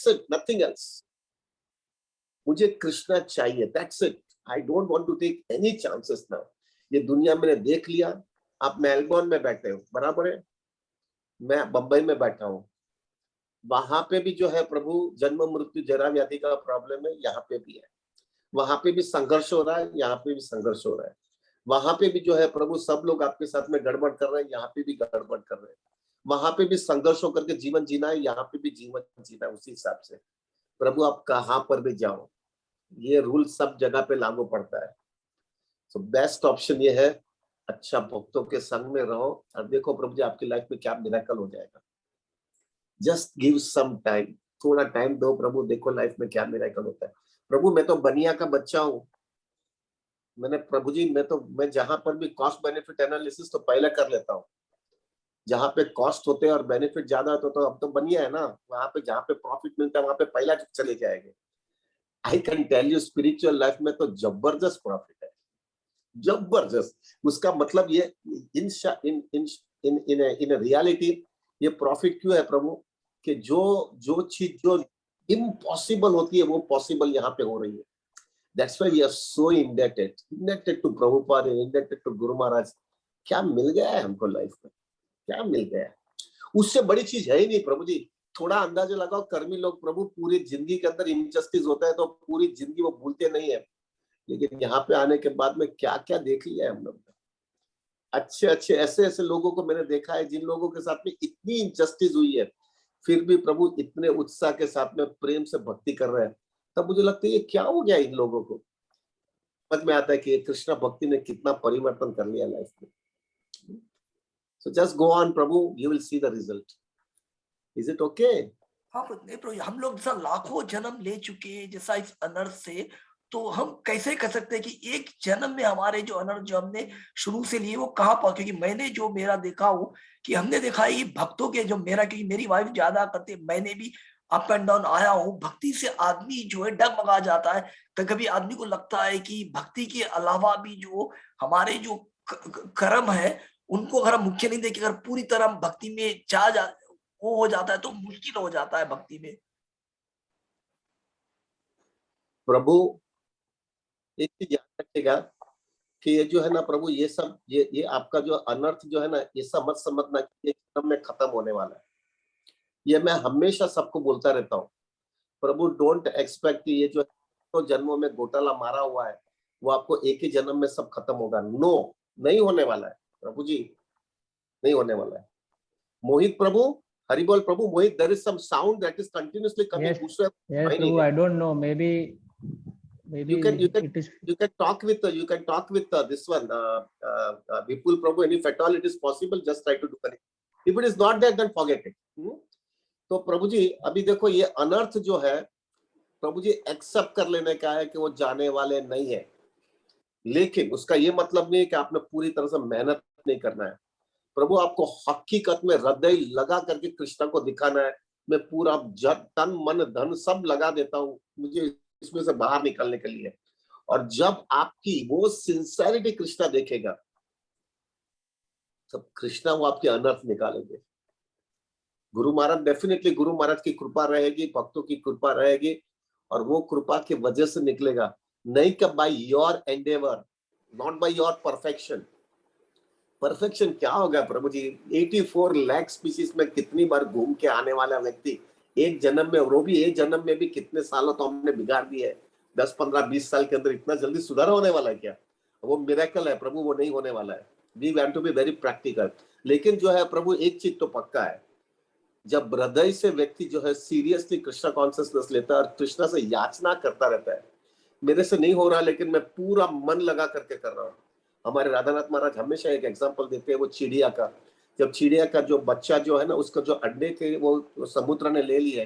it, nothing else. मुझे कृष्णा चाहिए, that's it. I don't want to take any chances now. ये दुनिया मैंने देख लिया। आप मेलबोर्न में बैठे हो, बराबर है, मैं बंबई में बैठा हूँ, वहां पे भी जो है प्रभु जन्म मृत्यु जरा व्याधि का प्रॉब्लम है, यहाँ पे भी है, वहां पे भी संघर्ष हो रहा है, यहाँ पे भी संघर्ष हो रहा है, वहां पे भी जो है प्रभु सब लोग आपके साथ में गड़बड़ कर रहे हैं, यहाँ पे भी गड़बड़ कर रहे हैं, वहां पे भी संघर्ष होकर के जीवन जीना है, यहाँ पे भी जीवन जीना है। उसी हिसाब से प्रभु आप कहाँ पर भी जाओ, ये रूल सब जगह पे लागू पड़ता है। तो बेस्ट ऑप्शन ये है, अच्छा भक्तों के संग में रहो और देखो प्रभु जी आपकी लाइफ में क्या मिरेकल हो जाएगा। जस्ट गिव सम टाइम, थोड़ा टाइम दो प्रभु, देखो लाइफ में क्या मिरेकल होता है। प्रभु मैं तो बनिया का बच्चा हूँ, मैंने प्रभु जी मैं जहां पर भी कॉस्ट बेनिफिट एनालिसिस तो पहले कर लेता हूँ, जहां पे कॉस्ट होते हैं और बेनिफिट ज्यादा होते तो अब तो बनिया है ना, वहां पे जहां पे प्रॉफिट मिलता है वहां पे पहला चले जाएंगे। I can tell you spiritual life में तो जबरदस्त प्रॉफिट है, जबरदस्त। उसका मतलब ये इन रियलिटी ये प्रॉफिट क्यों है प्रभु, कि जो चीज जो इम्पॉसिबल होती है वो पॉसिबल यहाँ पे हो रही है। That's why we are so indebted to Prabhupada, indebted to Guru Maharaj। क्या मिल गया है हमको लाइफ में, क्या मिल गया है, उससे बड़ी चीज है ही नहीं प्रभु जी। थोड़ा अंदाजा लगाओ, कर्मी लोग प्रभु पूरी जिंदगी के अंदर इनजस्टिस होता है तो पूरी जिंदगी वो भूलते नहीं है, लेकिन यहाँ पे आने के बाद में क्या क्या देख लिया है हम लोग। अच्छे अच्छे ऐसे लोगों को मैंने देखा है जिन लोगों के साथ में इतनी इनजस्टिस हुई है, फिर भी प्रभु इतने उत्साह के साथ में प्रेम से भक्ति कर रहे हैं। तब मुझे लगता है ये क्या हो गया इन लोगों को, समझ में आता है कि कृष्णा भक्ति ने कितना परिवर्तन कर लिया लाइफ में। So just go on Prabhu, you will see the result. Is it okay? हाँ प्रभु, हम लोग जैसा लाखों जन्म ले चुके हैं जैसा इस अनर्थ से, तो हम कैसे कर सकते हैं कि एक जन्म में हमारे जो अनर्थ जो हमने शुरू से लिए वो कहाँ पहुंचे। क्योंकि मैंने जो मेरा देखा हूँ कि हमने देखा है भक्तों के जो मेरा, क्योंकि मेरी वाइफ ज्यादा करती है, मैंने भी अप एंड डाउन आया हूँ, भक्ति से आदमी जो है डगमगा जाता है। कभी आदमी को लगता है कि भक्ति के अलावा भी जो हमारे जो कर्म है उनको अगर हम मुख्य नहीं देखे, अगर पूरी तरह हम भक्ति में वो हो जाता है तो मुश्किल हो जाता है भक्ति में। प्रभु एक चीज याद रखिएगा कि ये जो है ना प्रभु, ये सब ये आपका जो अनर्थ जो है ना, ये सब मत समझना कि ये एकदम में खत्म होने वाला है। ये मैं हमेशा सबको बोलता रहता हूँ, प्रभु डोंट एक्सपेक्ट कि ये जो तो जन्मों में घोटाला मारा हुआ है वो आपको एक ही जन्म में सब खत्म होगा। नो, नहीं होने वाला है प्रभु जी, नहीं होने वाला है। मोहित प्रभु, हरि बोल प्रभु। मोहित, there is some sound that is continuously coming. Yes, Prabhu, I don't know, maybe you can it is. You can talk with this one Vipul Prabhu, and if at all it is possible just try to do it. If it is not there then forget it. तो प्रभु जी अभी देखो ये अनर्थ जो है प्रभु जी accept कर लेने का है कि वो जाने वाले नहीं है, लेकिन उसका ये मतलब नहीं है कि आपने पूरी तरह से मेहनत नहीं करना है। प्रभु आपको हकीकत में हृदय लगा करके कृष्ण को दिखाना है। मैं पूरा तन मन धन सब लगा देता हूँ मुझे इसमें से बाहर निकलने के लिए, और जब आपकी वो सिंसेरिटी कृष्णा देखेगा तब कृष्णा वो आपके अनर्थ निकालेंगे। गुरु महाराज डेफिनेटली, गुरु महाराज की कृपा रहेगी, भक्तों की कृपा रहेगी, और वो कृपा की वजह से निकलेगा, नहीं कि by your Endeavour, not by your perfection. Perfection क्या होगा प्रभु जी? 84 लाख स्पीशीज में कितनी बार घूम के आने वाला व्यक्ति एक जन्म में, और वो भी एक जन्म में भी कितने सालों तो हमने बिगाड़ दिए है। 10, 15, 20 साल के अंदर इतना जल्दी सुधार होने वाला है क्या? वो मिरेकल है प्रभु, वो नहीं होने वाला है। We want to be very practical. लेकिन जो है प्रभु एक चीज तो पक्का है, जब हृदय से व्यक्ति जो है सीरियसली कृष्णा कॉन्शियसनेस लेता है और कृष्णा से याचना करता रहता है, मेरे से नहीं हो रहा लेकिन मैं पूरा मन लगा करके कर रहा हूँ। हमारे राधानाथ महाराज हमेशा एक एग्जांपल देते हैं वो चिड़िया का। जब चिड़िया का जो बच्चा जो है ना, उसका जो अंडे थे वो समुद्र ने ले लिए,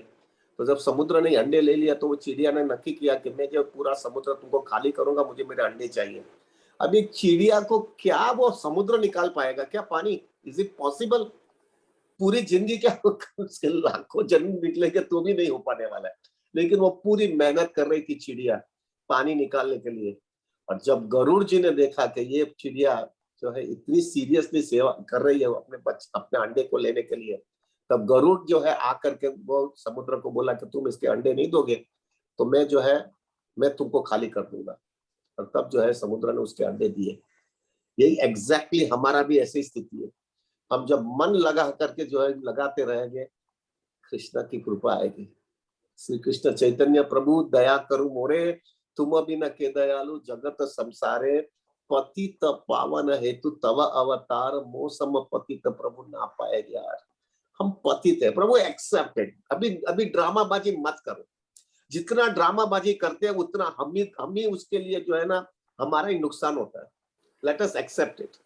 तो जब समुद्र ने अंडे ले लिया तो वो चिड़िया ने नक्की किया कि मैं जब पूरा समुद्र तुमको खाली करूंगा, मुझे मेरे अंडे चाहिए। अब एक चिड़िया को क्या वो समुद्र निकाल पाएगा क्या पानी? Is it possible? पूरी जिंदगी क्या लाखों जन्म निकलेंगे तो भी नहीं हो पाने वाला है। लेकिन वो पूरी मेहनत कर रही थी चिड़िया पानी निकालने के लिए, और जब गरुड़ जी ने देखा कि ये चिड़िया जो है इतनी सीरियसली सेवा कर रही है अपने अंडे को लेने के लिए, तब गरुड़ जो है आकर के वो समुद्र को बोला कि तुम इसके अंडे नहीं दोगे तो मैं जो है मैं तुमको खाली कर दूंगा, और तब जो है समुद्र ने उसके अंडे दिए। यही एग्जैक्टली हमारा भी ऐसी स्थिति है। हम जब मन लगा करके जो है लगाते रहेंगे, कृष्ण की कृपा आएगी। श्री कृष्ण चैतन्य प्रभु दया करू मोरे, तुम बिना के दयालु जगत संसारे, पतित पावन हेतु तव अवतार, मौसम पतित प्रभु ना पाए यार। हम पतित है प्रभु, एक्सेप्टेड। अभी अभी ड्रामाबाजी मत करो, जितना ड्रामाबाजी करते हैं उतना हम ही उसके लिए जो है ना हमारा ही नुकसान होता है। Let us accept it.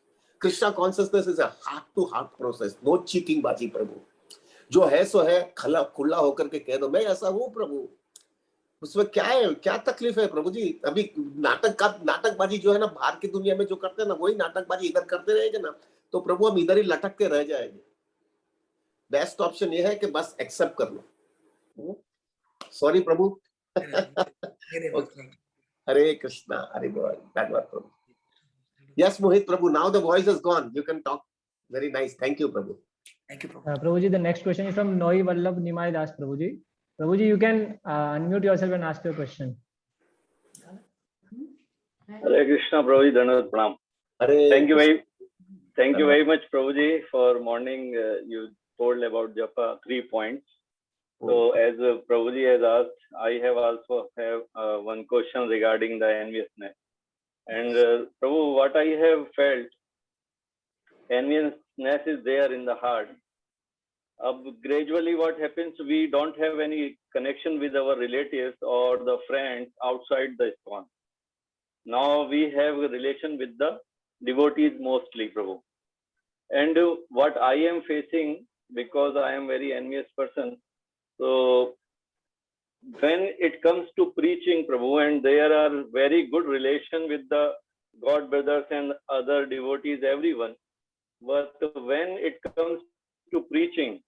Krishna consciousness is a heart to heart process, no cheating बाजी प्रभु। जो है सो है, खुला होकर के कह दो मैं ऐसा हूं प्रभु, उसमें क्या है, क्या तकलीफ है प्रभु जी। अभी नाटकबाजी जो है ना बाहर की दुनिया में जो करते हैं ना, वही नाटकबाजी इधर करते रहेंगे ना तो प्रभु हम इधर ही लटक के रह जाएंगे। बेस्ट ऑप्शन ये है कि बस एक्सेप्ट कर लो। सॉरी प्रभु। हरे कृष्णा, हरे धन्यवाद प्रभु। यस मोहित प्रभु, now the voice is gone, you can talk. Very nice, thank you प्रभु। Thank you, Prabhu. Prabhuji, the next question is from Noi Vallabh Nimai Das. Prabhuji, Prabhuji, you can unmute yourself and ask your question. Hare Krishna, Prabhuji, Dhanavad Pranam. Thank you very much, Prabhuji, for morning. You told about Japa 3 points. So as Prabhuji has asked, I have also have one question regarding the enviousness. And Prabhu, what I have felt, enviousness is there in the heart. Gradually what happens, we don't have any connection with our relatives or the friends outside the ISKCON. Now we have a relation with the devotees mostly, Prabhu. And what I am facing, because I am very envious person, so when it comes to preaching, Prabhu, and there are very good relation with the God brothers and other devotees, everyone, but when it comes to preaching,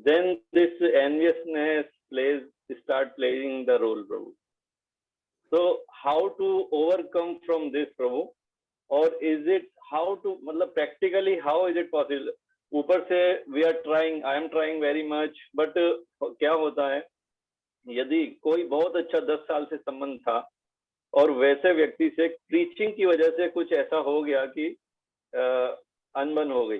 then this enviousness start playing the role, Prabhu. So how to overcome from this, Prabhu? Or is it how to, practically how is it possible? ऊपर से we are trying, I am trying very much, but क्या होता है, यदि कोई बहुत अच्छा 10 साल से संबंध था और वैसे व्यक्ति से प्रीचिंग की वजह से कुछ ऐसा हो गया कि अनबन हो गई,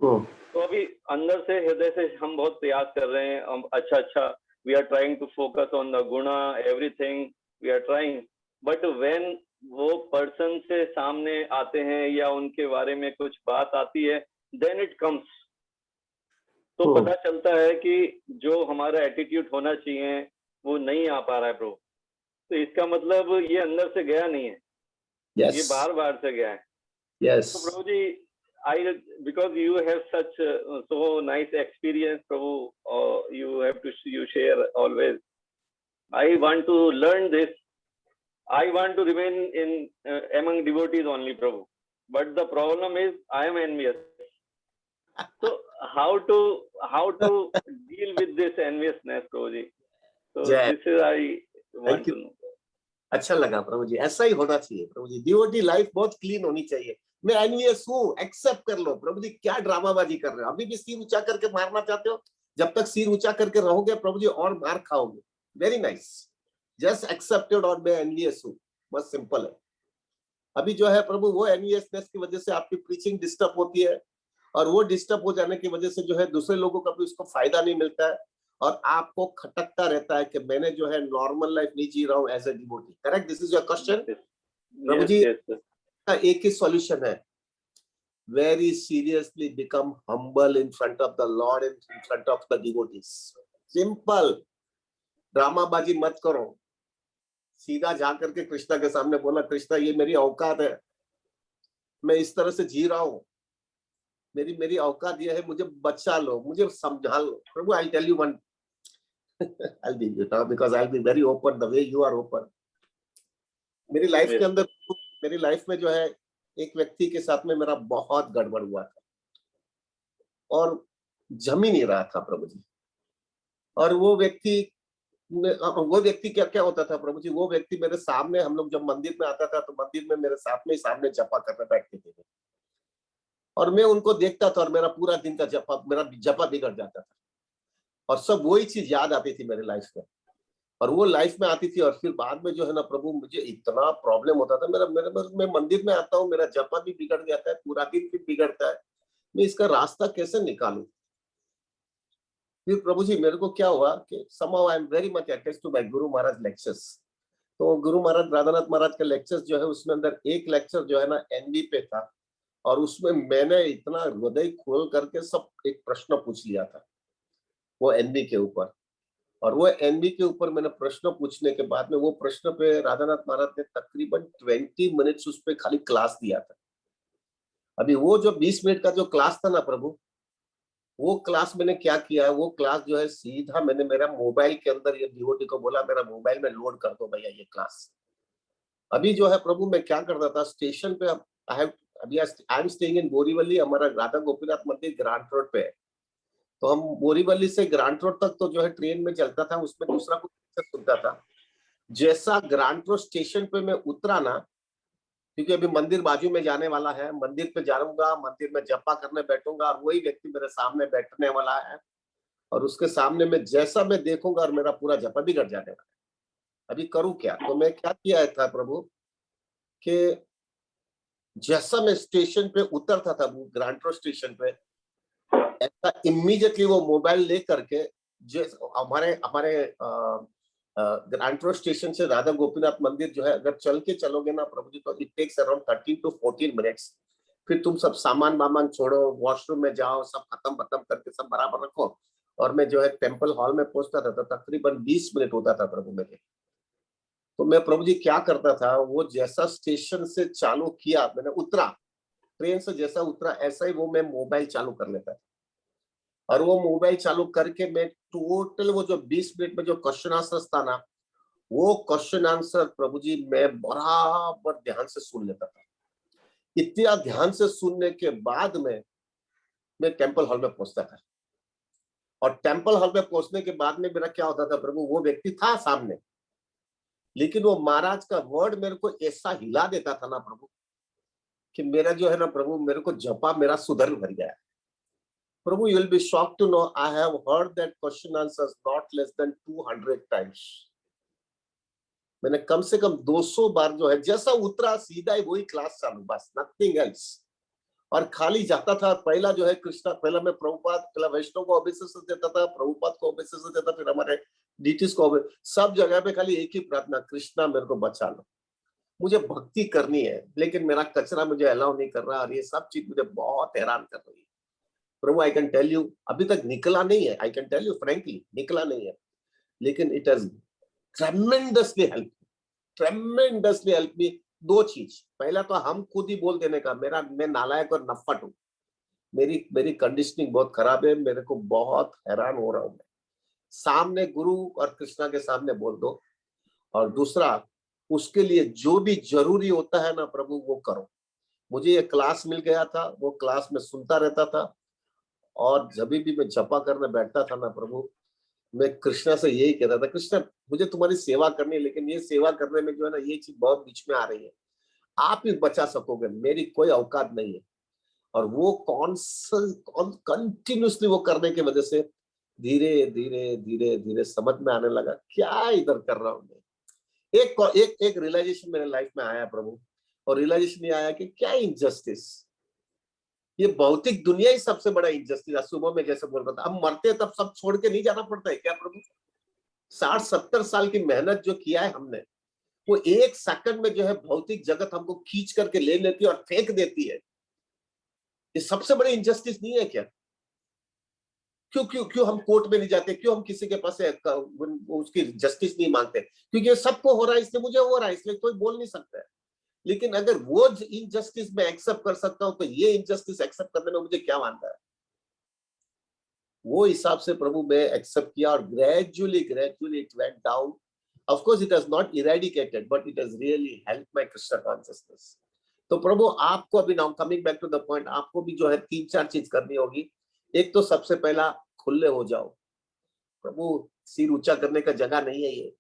तो अभी अंदर से हृदय से हम बहुत प्रयास कर रहे हैं, हम अच्छा we are trying to focus on the गुणा, everything we are trying, but when वो पर्सन से सामने आते हैं या उनके बारे में कुछ बात आती है, देन इट कम्स, तो पता चलता है कि जो हमारा एटीट्यूड होना चाहिए वो नहीं आ पा रहा है प्रो। तो इसका मतलब ये अंदर से गया नहीं है, ये बाहर से गया है। तो प्रभु जी, because you have such so nice experience, Prabhu, you share always. I want to learn this. I want to remain in among devotees only, Prabhu. But the problem is I am envious. So how to deal with this enviousness, Prabhu ji? So this is I want to know. अच्छा लगा प्रभु जी, ऐसा ही होना चाहिए प्रभु जी। Devotee life बहुत clean होनी चाहिए। मैं envious हूँ, एक्सेप्ट कर लो प्रभु जी। क्या ड्रामाबाजी कर रहे हो, अभी भी सिर ऊंचा करके मारना चाहते हो? जब तक सिर ऊंचा करके रहोगे प्रभु जी और मार खाओगे। वेरी नाइस, जस्ट एक्सेप्टेड और मैं एनवियस हूँ, बस सिंपल है। अभी जो है प्रभु वो एनवियसनेस की वजह से आपकी प्रीचिंग डिस्टर्ब होती है, और वो डिस्टर्ब हो जाने की वजह से जो है दूसरे लोगों का भी उसको फायदा नहीं मिलता है, और आपको खटकता रहता है कि मैंने जो है नॉर्मल लाइफ नहीं जी रहा हूं as a devotee. Correct, this is your question प्रभु जी। एक ही सॉल्यूशन है, very seriously become humble in front of the lord and in front of the devotees. Simple, ड्रामाबाजी मत करो, सीधा जाकर के कृष्णा के सामने बोला, कृष्णा ये मेरी औकात है, मैं इस तरह से जी रहा हूं, मेरी औकात ये है, मुझे बचा लो, मुझे समझा लो प्रभु। I tell you one, I'll be because I'll be very open the way you are open. मेरी लाइफ के अंदर, मेरी लाइफ में जो है एक व्यक्ति के साथ में मेरा बहुत गड़बड़ हुआ था और जम ही नहीं रहा था प्रभु जी। और वो व्यक्ति क्या होता था प्रभु जी, वो व्यक्ति मेरे सामने, हम लोग जब मंदिर में आता था तो मंदिर में मेरे साथ में सामने जपा करने बैठते थे, और मैं उनको देखता था और मेरा पूरा दिन का मेरा जपा बिगड़ जाता था और सब वही चीज याद आती थी मेरे लाइफ में और वो लाइफ में आती थी। और फिर बाद में जो है ना प्रभु, मुझे इतना प्रॉब्लम होता था, मैं मंदिर में आता हूँ, मेरा जपा भी बिगड़ जाता है, पूरा दिन भी बिगड़ता है, मैं इसका रास्ता कैसे निकालूं। फिर प्रभु जी मेरे को क्या हुआ कि somehow I am very much attached to my Guru Maharaj lectures. तो गुरु महाराज राधानाथ महाराज का लेक्चर्स जो है उसमें अंदर एक लेक्चर जो है ना एनवी पे था और उसमें मैंने इतना हृदय खोल करके सब एक प्रश्न पूछ लिया था वो एनवी के ऊपर। और वो एनवी के ऊपर मैंने प्रश्न पूछने के बाद में वो प्रश्न पे राधानाथ महाराज ने तकरीबन 20 मिनट्स उस पे खाली क्लास दिया था। अभी वो जो 20 मिनट का जो क्लास था ना प्रभु, वो क्लास मैंने क्या किया, वो क्लास जो है सीधा मैंने मेरा मोबाइल के अंदर ये डीओटी को बोला मेरा मोबाइल में लोड कर दो भैया ये क्लास। अभी जो है प्रभु मैं क्या करता था स्टेशन पे, I am staying in Borivali, हमारा राधा गोपीनाथ मंदिर ग्रांट रोड पे है। तो हम बोरीवली से ग्रांट रोड तक तो जो है ट्रेन में चलता था, उसमें दूसरा कुछ सुनता था। जैसा ग्रांट रोड स्टेशन पे मैं उतरा ना, क्योंकि अभी मंदिर बाजू में जाने वाला है, मंदिर पे जाऊंगा, मंदिर में जपा करने बैठूंगा और वही व्यक्ति मेरे सामने बैठने वाला है और उसके सामने में जैसा मैं देखूंगा और मेरा पूरा जपा बिगड़ जाने वाला है। अभी करूं क्या? तो मैं क्या किया था प्रभु कि जैसा मैं स्टेशन पे उतरता था ग्रांट रोड स्टेशन पे, ऐसा इमीडिएटली वो मोबाइल ले करके हमारे हमारे ग्रांट रोड स्टेशन से राधा गोपीनाथ मंदिर जो है अगर चल के चलोगे ना प्रभु जी तो it takes around 13 to 14 minutes. फिर तुम सब सामान वामान छोड़ो, वॉशरूम में जाओ, सब खत्म करके सब बराबर रखो और मैं जो है टेम्पल हॉल में पहुंचता था तो तकरीबन 20 मिनट होता था प्रभु मेरे। तो मैं प्रभु जी क्या करता था, वो जैसा स्टेशन से चालू किया, मैंने उतरा ट्रेन से, जैसा उतरा ऐसा ही वो मैं मोबाइल चालू कर लेता था और वो मोबाइल चालू करके मैं टोटल वो जो 20 मिनट में जो क्वेश्चन आंसर था ना, वो क्वेश्चन आंसर प्रभु जी मैं बराबर ध्यान से सुन लेता था। इतना ध्यान से सुनने के बाद में मैं टेम्पल हॉल में पहुंचता था और टेम्पल हॉल में पहुंचने के बाद में मेरा क्या होता था प्रभु, वो व्यक्ति था सामने लेकिन वो महाराज का वर्ड मेरे को ऐसा हिला देता था ना प्रभु कि मेरा जो है ना प्रभु, मेरे को जपा मेरा सुधर भर गया। प्रभु, you will be shocked to know I have heard that question answers not less than 200 times। मैंने कम से कम 200 बार जो है जैसा उतरा सीधा ही वही क्लास चालू, बस नथिंग एल्स। और खाली जाता था, पहला जो है कृष्णा, पहला मैं प्रभुपाद, पहला वैष्णव को ओबेसिस देता था, प्रभुपाद को ओबेसिस देता, फिर हमारे डीटीज को, सब जगह पे खाली एक ही प्रार्थना, कृष्णा मेरे को बचा लो, मुझे भक्ति करनी है लेकिन मेरा कचरा मुझे अलाउ नहीं कर रहा और ये सब चीज मुझे बहुत हैरान कर रही है। Prabhu I can tell you अभी तक निकला नहीं है, I can tell you frankly निकला नहीं है, लेकिन it has tremendously help me. दो चीज, पहला तो हम खुद ही बोल देने का, मैं नालायक और नफ्फट हूँ, मेरी कंडीशनिंग बहुत खराब है, मेरे को बहुत हैरान हो रहा हूं मैं, सामने गुरु और कृष्णा के सामने बोल दो। और दूसरा, उसके लिए जो भी जरूरी होता है ना प्रभु वो करो। मुझे ये क्लास मिल गया था, वो क्लास में सुनता रहता था और जब भी मैं जपा करने बैठता था ना प्रभु, मैं कृष्णा से यही कहता था, कृष्णा मुझे तुम्हारी सेवा करनी है लेकिन ये सेवा करने में जो है ना ये चीज बहुत बीच में आ रही है, आप ही बचा सकोगे, मेरी कोई औकात नहीं है। और वो कंटिन्यूसली वो करने की वजह से धीरे धीरे धीरे धीरे समझ में आने लगा क्या इधर कर रहा हूं मैं। एक रियलाइजेशन मेरे लाइफ में आया प्रभु, और रियलाइजेशन ये आया कि क्या इनजस्टिस, ये भौतिक दुनिया ही सबसे बड़ा इनजस्टिस है। सुबह में जैसे बोल रहा था, अब मरते तब सब छोड़ के नहीं जाना पड़ता है क्या प्रभु? 60-70 साल की मेहनत जो किया है हमने, वो एक सेकंड में जो है भौतिक जगत हमको खींच करके ले लेती है और फेंक देती है। ये सबसे बड़ी इनजस्टिस नहीं है क्या? क्यों हम कोर्ट में नहीं जाते, क्यों हम किसी के पास उसकी जस्टिस नहीं मांगते? क्योंकि सबको हो रहा है इसलिए मुझे हो रहा है, इसलिए कोई बोल नहीं सकता है। लेकिन अगर वो इनजस्टिस में एक्सेप्ट कर सकता हूं तो ये इनजस्टिस एक्सेप्ट करने में मुझे क्या मानता है? वो हिसाब से प्रभु मैं एक्सेप्ट किया और gradually it went down. Of course it has not eradicated but it has really helped my Krishna consciousness. तो प्रभु आपको अभी, now coming back to the point, आपको भी जो है 3-4 चीज करनी होगी। एक तो सबसे पहला खुले हो जाओ प्रभु, सिर ऊंचा करने का जगह नहीं है ये,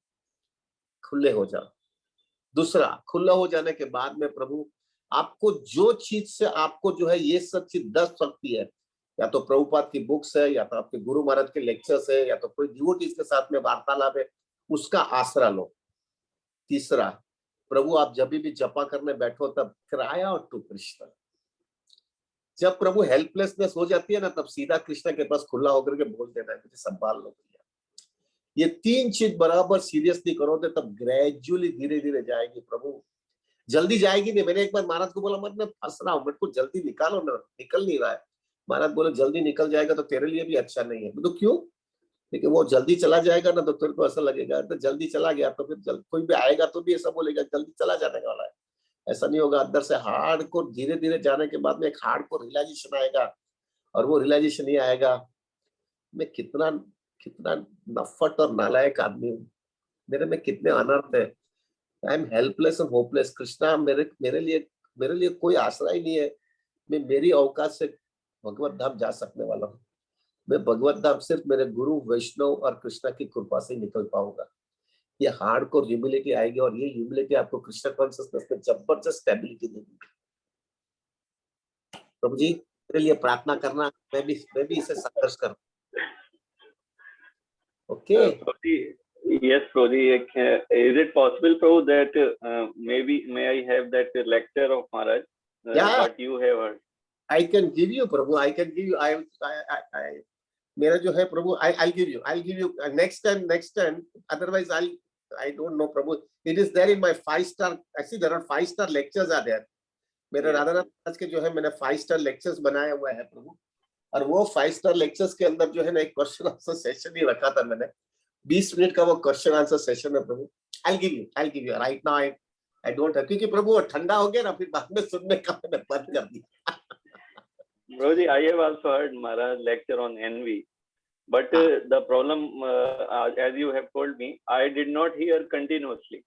खुले हो जाओ। दूसरा, खुला हो जाने के बाद में प्रभु आपको जो चीज से आपको जो है ये सब चीज दस सकती है, या तो प्रभुपाद की बुक्स है, या तो आपके गुरु महाराज के लेक्चर्स है, या तो कोई डिवोटीज के साथ में वार्तालाप है, उसका आसरा लो। तीसरा, प्रभु आप जब भी जपा करने बैठो तब क्राई आउट टू कृष्ण। जब प्रभु हेल्पलेसनेस हो जाती है ना, तब सीधा कृष्ण के पास खुला होकर के बोल देना है, मुझे संभाल लो भैया। ये तीन चीज बराबर सीरियसली करोगे तब ग्रेजुअली धीरे धीरे जाएगी। प्रभु जल्दी जाएगी नहीं। मैंने एक बार महाराज को बोला, मत मैं फंस रहा हूँ, मेरे को जल्दी निकालो ना, निकल नहीं रहा है। महाराज बोले जल्दी निकल जाएगा तो तेरे लिए भी अच्छा नहीं है। तो क्यों? लेकिन वो जल्दी चला जाएगा ना तो तेरे को ऐसा लगेगा तो जल्दी चला गया, तो फिर कोई भी आएगा तो भी ऐसा बोलेगा जल्दी चला जाने वाला है। ऐसा नहीं होगा। अंदर से हार्ड को धीरे धीरे जाने के बाद में एक हार्ड को रियलाइजेशन आएगा, और वो रियलाइजेशन नहीं आएगा मैं कितना कितना नफट और नालायक आदमी हूँ, मेरे में कितने अनर्थ है, आई am helpless and hopeless. Krishna मेरे लिए कोई आसरा ही नहीं है। मैं मेरी औकात से भगवत धाम जा सकने वाला हूँ। मैं भगवत धाम सिर्फ मेरे गुरु वैष्णव और कृष्णा की कृपा से निकल पाऊंगा। ये हार्ड कोर ह्यूमिलिटी आएगी, और ये ह्यूमिलिटी आपको कृष्ण कॉन्शियसनेस में जबरदस्त स्टेबिलिटी देगी। प्रभु जी मेरे लिए प्रार्थना करना, मैं भी इसे संघर्ष कर। Okay Yes, Prabhuji. Is it possible, Prabhu, that may I have that lecture of Maharaj? Yeah. What you have heard? I can give you, Prabhu. I can give you. I मेरा जो है प्रभु, I'll give you next time. Otherwise, I don't know, Prabhu. It is there in my 5-star. Actually, there are 5-star lectures are there. मेरे राधानाथ महाराज के जो है मैंने 5-star lectures बनाया हुआ है प्रभु, और वो 5-star lectures के अंदर जो है ना एक क्वेश्चन आंसर सेशन ही रखा था मैंने। 20 मिनट का वो क्वेश्चन आंसर सेशन है प्रभु। I'll give you right now. I don't have, क्योंकि प्रभु वो ठंडा हो गया ना, फिर बाद में सुनने का मैंने बंद कर दिया। Prabhuji, I have also heard Maharaj lecture on envy, but the problem, as you have told me, I did not hear continuously.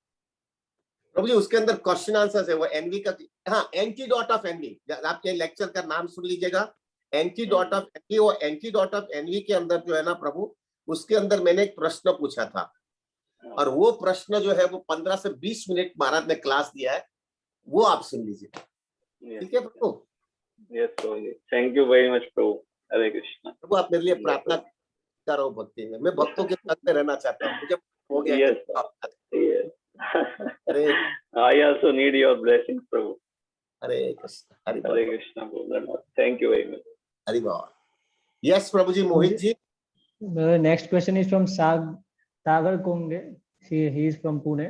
प्रभु जी उसके अंदर क्वेश्चन आंसर है वो एनवी का। हाँ, एंटीडोट ऑफ एनवी, आपके लेक्चर का नाम सुन लीजिएगा, एंटीडोट ऑफ एनवी। वो एंटीडोट ऑफ एनवी के अंदर जो है ना प्रभु, उसके अंदर मैंने एक प्रश्न पूछा था, और वो प्रश्न जो है वो 15 से 20 मिनट महाराज ने क्लास दिया है, वो आप सुन लीजिए। ठीक है प्रभु? Yes, Prabhuji. Thank you very much, Prabhu. Hare Krishna. प्रभु आप मेरे लिए प्रार्थना करो भक्ति में, मैं भक्तों के साथ में रहना चाहता हूँ। मुझे हो गया। Yes. I also need your blessings, Prabhu. Hare Krishna, Hare Krishna, Prabhu. Thank you very much. Hari Bol. Yes, Prabhu ji. Mohit ji. The next question is from Sagar Konge. He is from Pune.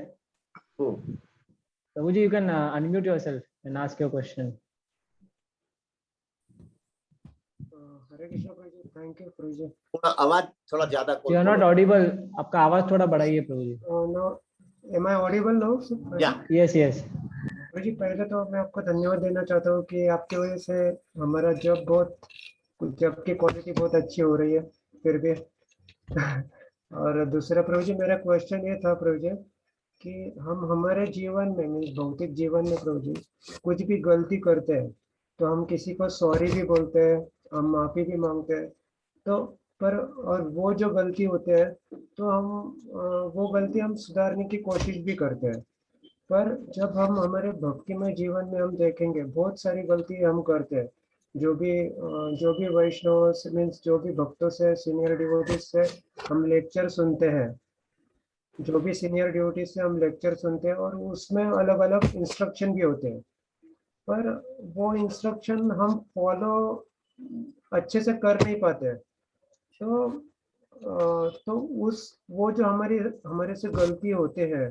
Prabhuji, you can unmute yourself and ask your question. Hare Krishna प्रभु, thank you प्रभु जी। थोड़ा आवाज थोड़ा ज्यादा। You are not audible. आपका आवाज थोड़ा बढ़ाइए प्रभु जी। No, am I audible no? Yes, yes. प्रभु जी, पहले तो मैं आपको धन्यवाद देना चाहता हूँ कि आपकी वजह से हमारा जब की क्वालिटी बहुत अच्छी हो रही है फिर भी। और दूसरा प्रभु जी, मेरा क्वेश्चन ये था प्रभु जी कि हम हमारे जीवन में, भौतिक जीवन में प्रभु जी कुछ भी गलती करते हैं तो हम किसी को सॉरी भी बोलते हैं, हम माफी भी मांगते हैं, तो पर और वो जो गलती होते हैं तो हम वो गलती हम सुधारने की कोशिश भी करते हैं, पर जब हम हमारे भक्तिमय जीवन में हम देखेंगे बहुत सारी गलती हम करते हैं। जो भी वैष्णव मीन्स जो भी भक्तों से, सीनियर डिवोटीज से हम लेक्चर सुनते हैं, जो भी सीनियर डिवोटीज से हम लेक्चर सुनते हैं, और उसमें अलग अलग इंस्ट्रक्शन भी होते हैं, पर वो इंस्ट्रक्शन हम फॉलो अच्छे से कर नहीं पाते। तो वो जो हमारे से गलती होते हैं,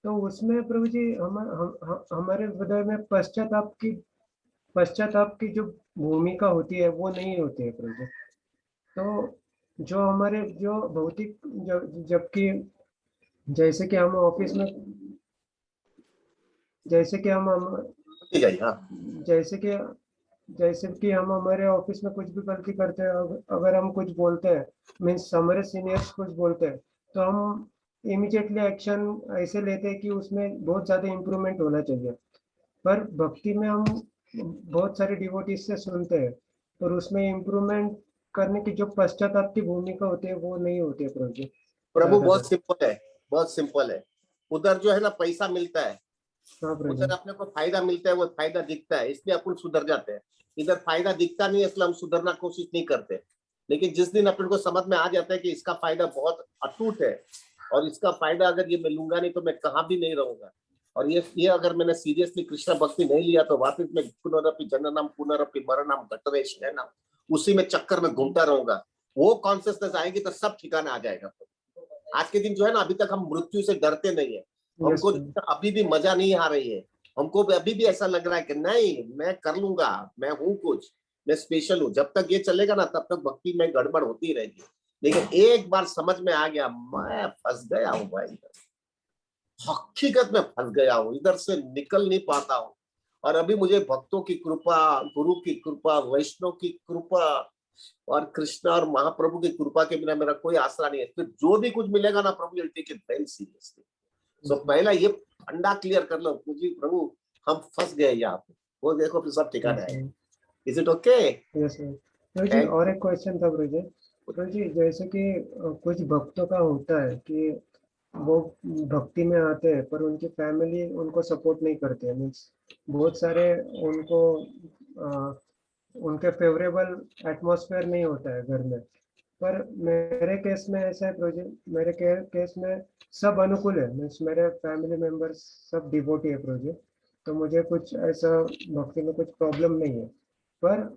तो उसमें प्रभु जी हमारे हृदय में पश्चाताप की जो भूमिका होती है वो नहीं होती है प्रभु जी। तो जो हमारे जो भौतिक, जबकि जैसे कि हम ऑफिस में, जैसे कि हम हमारे ऑफिस में कुछ भी गलती करते हैं, अगर हम कुछ बोलते हैं, मीन्स हमारे सीनियर्स कुछ बोलते हैं, तो हम इमीडिएटली एक्शन ऐसे लेते हैं कि उसमें बहुत ज़्यादा इम्प्रूवमेंट होना चाहिए। पर भक्ति में हम बहुत सारे डिवोटीज से सुनते हैं, और उसमें इम्प्रूवमेंट करने की जो पश्चाताप की भूमिका होती है वो नहीं होती है प्रभु जी। प्रभु बहुत सिंपल है, बहुत सिंपल है। उधर जो है ना पैसा मिलता है, हाँ प्रभु जी। उधर अपने को फायदा मिलता है, वो फायदा दिखता है, इसलिए अपन सुधर जाते हैं। इधर फायदा दिखता नहीं है, इसलिए हम सुधरना कोशिश नहीं करते। लेकिन जिस दिन अपन को समझ में आ जाता है कि इसका फायदा बहुत अटूट है, और इसका फायदा अगर ये मैं लूंगा नहीं तो मैं कहाँ भी नहीं रहूंगा, और ये अगर मैंने सीरियसली कृष्ण भक्ति नहीं लिया तो वापिस में पुनरपि जननम पुनरपि मरणम घटरे शयनम, उसी में चक्कर में घूमता रहूंगा। वो कॉन्शियसनेस आएगी तो सब ठिकाना आ जाएगा। आज के दिन जो है ना, अभी तक हम मृत्यु से डरते नहीं है, यस हमको अभी भी मजा नहीं आ रही है, हमको अभी भी ऐसा लग रहा है कि नहीं मैं कर लूंगा, मैं हूँ कुछ, मैं स्पेशल हूँ। जब तक ये चलेगा ना तब तक भक्ति में गड़बड़ होती रहेगी। लेकिन एक बार समझ में आ गया, मैं फंस गया हूँ भाई, हकीकत में फंस गया हूँ, इधर से निकल नहीं पाता हूँ। और अभी मुझे भक्तों की कृपा, गुरु की कृपा, वैष्णव की कृपा और कृष्ण और महाप्रभु की कृपा के बिना मेरा कोई आसरा नहीं है। तो जो भी कुछ मिलेगा ना प्रभु, टेक इट वेरी सीरियसली। सो पहला ये फंडा क्लियर कर लो जी, प्रभु हम फंस गए यहाँ पे, वो देखो फिर सब ठिकाना है। Is it okay? यस प्रभु जी। और एक क्वेश्चन था प्रभु जी, जैसे कि कुछ भक्तों का होता है कि वो भक्ति में आते हैं पर उनकी फैमिली उनको सपोर्ट नहीं करती है, मीन्स बहुत सारे उनको उनके फेवरेबल एटमॉस्फेयर नहीं होता है घर में। पर मेरे केस में ऐसा है प्रभु जी, मेरे केस में सब अनुकूल है, मीन्स मेरे फैमिली मेंबर्स सब डिवोटी है प्रभु जी, तो मुझे कुछ ऐसा भक्ति में कुछ प्रॉब्लम नहीं है। पर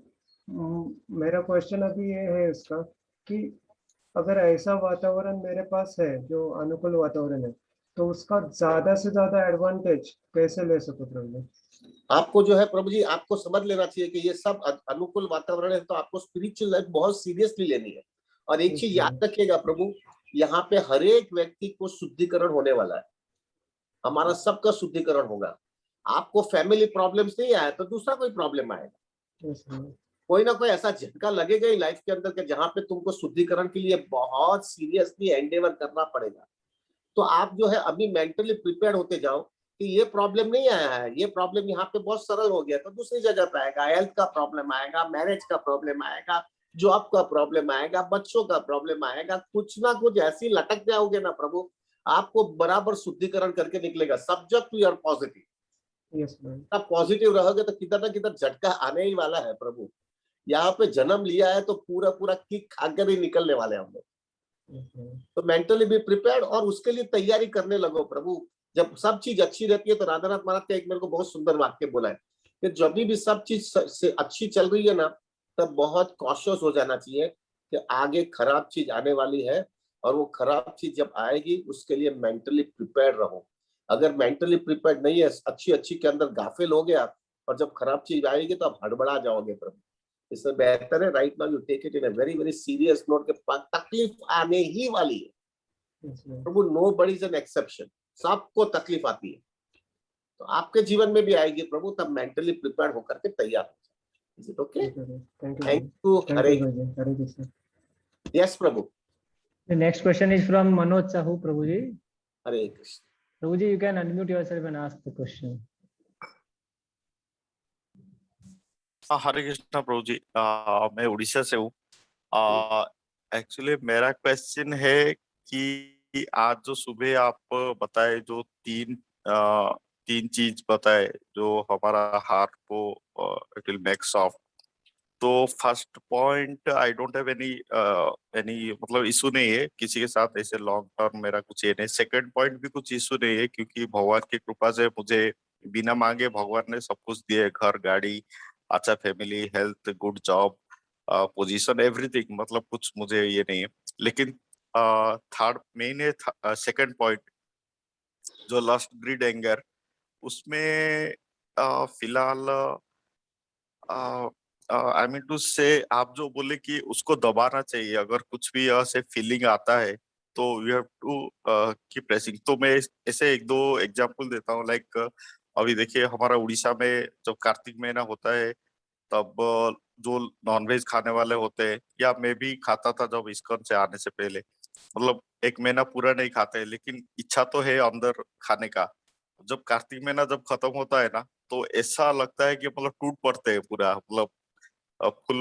मेरा क्वेश्चन अभी ये है इसका कि अगर ऐसा वातावरण मेरे पास है जो अनुकूल वातावरण है, तो उसका ज्यादा से ज्यादा एडवांटेज कैसे ले सकूं प्रभु जी? आपको जो है प्रभु जी, आपको समझ लेना चाहिए कि ये सब अनुकूल वातावरण है, तो आपको स्पिरिचुअल लाइफ बहुत सीरियसली लेनी है। और एक चीज याद रखिएगा प्रभु, यहाँ पे हर एक व्यक्ति को शुद्धिकरण होने वाला है, हमारा सबका शुद्धिकरण होगा। आपको फैमिली प्रॉब्लम्स नहीं आया तो दूसरा कोई प्रॉब्लम आएगा, कोई ना कोई ऐसा झटका लगेगा ही लाइफ के अंदर के जहां पे तुमको शुद्धिकरण के लिए बहुत सीरियसली एंडेवर करना पड़ेगा। तो आप जो है अभी मेंटली प्रिपेयर होते जाओ कि ये प्रॉब्लम नहीं आया है, ये प्रॉब्लम यहाँ पे बहुत सरल हो गया, तो दूसरी जगह पे आएगा, हेल्थ का प्रॉब्लम आएगा, मैरिज का प्रॉब्लम आएगा, जॉब का प्रॉब्लम आएगा, बच्चों का प्रॉब्लम आएगा, कुछ ना कुछ ऐसी लटक जाओगे ना प्रभु, आपको बराबर शुद्धिकरण करके निकलेगा। Subject to your positive, yes ma'am. आप पॉजिटिव रहोगे तो किधर ना किधर झटका आने ही वाला है प्रभु। यहाँ पे जन्म लिया है तो पूरा पूरा किक खाकर ही निकलने वाले हम लोग। तो मेंटली भी प्रिपेयर्ड और उसके लिए तैयारी करने लगो प्रभु। जब सब चीज अच्छी रहती है तो राधानाथ महाराज का एक मेरे को बहुत सुंदर वाक्य बोला है कि जब भी सब चीज से अच्छी चल रही है ना, तब बहुत कॉशियस हो जाना चाहिए कि आगे खराब चीज आने वाली है, और वो खराब चीज जब आएगी उसके लिए मेंटली प्रिपेयर्ड रहो। अगर मेंटली प्रिपेयर्ड नहीं है, अच्छी अच्छी के अंदर गाफिल हो गया, और जब खराब चीज आएगी तो आप हड़बड़ा जाओगे प्रभु। इससे बेहतर है right now you take it in a very very serious note के तकलीफ आने ही वाली है प्रभु, nobody is an exception, सबको तकलीफ आती है, तो आपके जीवन में भी आएगी प्रभु, तब मेंटली प्रिपेयर्ड होकर के तैयार हो जाए। Is it okay? Thank you. Hare Krishna. Yes Prabhu. The next question is from Manoj Sahu, Prabhuji. Hare Krishna. Prabhuji, you can unmute yourself and ask the question. हरे कृष्णा प्रभु जी, मैं उड़ीसा से हूँ। एक्चुअली मेरा क्वेश्चन है कि आज जो सुबह आप बताए, जो तीन चीज बताए जो हमारा हार्ट को इट विल मेक सॉफ्ट, तो first point I don't have any मतलब इशू नहीं है किसी के साथ ऐसे लॉन्ग टर्म, मेरा कुछ ये नहीं। सेकंड पॉइंट भी कुछ इशू नहीं है क्योंकि भगवान की कृपा से मुझे बिना मांगे भगवान ने सब कुछ दिए, घर, गाड़ी, अच्छा family, health, good job, position, everything, मतलब कुछ मुझे ये नहीं है। लेकिन थर्ड मेन है सेकंड पॉइंट जो लस्ट, ग्रीड, एंगर, उसमें फिलहाल आई मीन टू से आप जो बोले कि उसको दबाना चाहिए, अगर कुछ भी ऐसे फीलिंग आता है तो you have to keep pressing. तो मैं ऐसे एक दो एग्जांपल देता हूँ। लाइक अभी देखिए हमारा उड़ीसा में जब कार्तिक महीना होता है तब जो नॉनवेज खाने वाले होते हैं, या मैं भी खाता था जब इस्कॉन से आने से पहले, मतलब एक महीना पूरा नहीं खाते, लेकिन इच्छा तो है अंदर खाने का। जब कार्तिक महीना जब खत्म होता है ना, तो ऐसा लगता है कि मतलब टूट पड़ते हैं पूरा, मतलब फुल।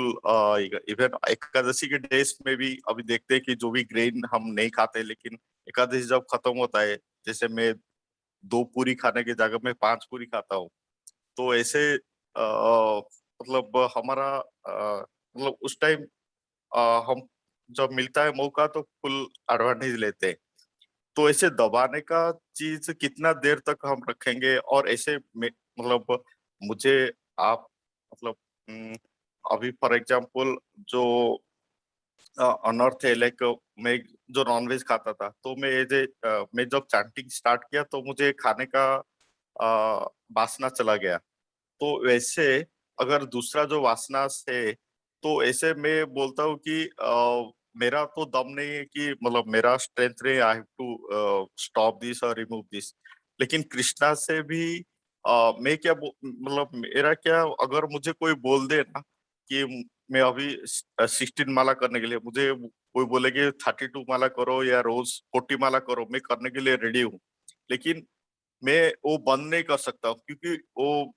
इवन एकादशी के डेज में भी अभी देखते हैं कि जो भी ग्रेन हम नहीं खाते, लेकिन एकादशी जब खत्म होता है, जैसे मैं 2 पूरी खाने की जगह में 5 पूरी खाता हूँ। तो ऐसे मतलब हमारा मतलब उस टाइम हम जब मिलता है मौका तो फुल एडवांटेज लेते हैं। तो ऐसे दबाने का चीज कितना देर तक हम रखेंगे? और ऐसे में मतलब मुझे आप मतलब अभी फॉर एग्जांपल जो अनर्थ है, लाइक मैं जो नॉनवेज खाता था, तो मैं जब चैंटिंग स्टार्ट किया तो मुझे खाने का वासना चला गया। तो वैसे अगर दूसरा जो वासना है, तो ऐसे मैं बोलता हूँ कि मेरा तो दम नहीं है कि मतलब मेरा स्ट्रेंथ नहीं, I have to stop this और रिमूव दिस। लेकिन कृष्णा से भी मैं क्या मतलब मेरा क्या, अगर मुझे कोई बोल दे ना कि मैं अभी 16 माला करने के लिए, मुझे कोई बोले कि 32 माला करो या रोज 40 माला करो, मैं करने के लिए रेडी हूँ। लेकिन मैं वो बंद नहीं कर सकता क्योंकि वो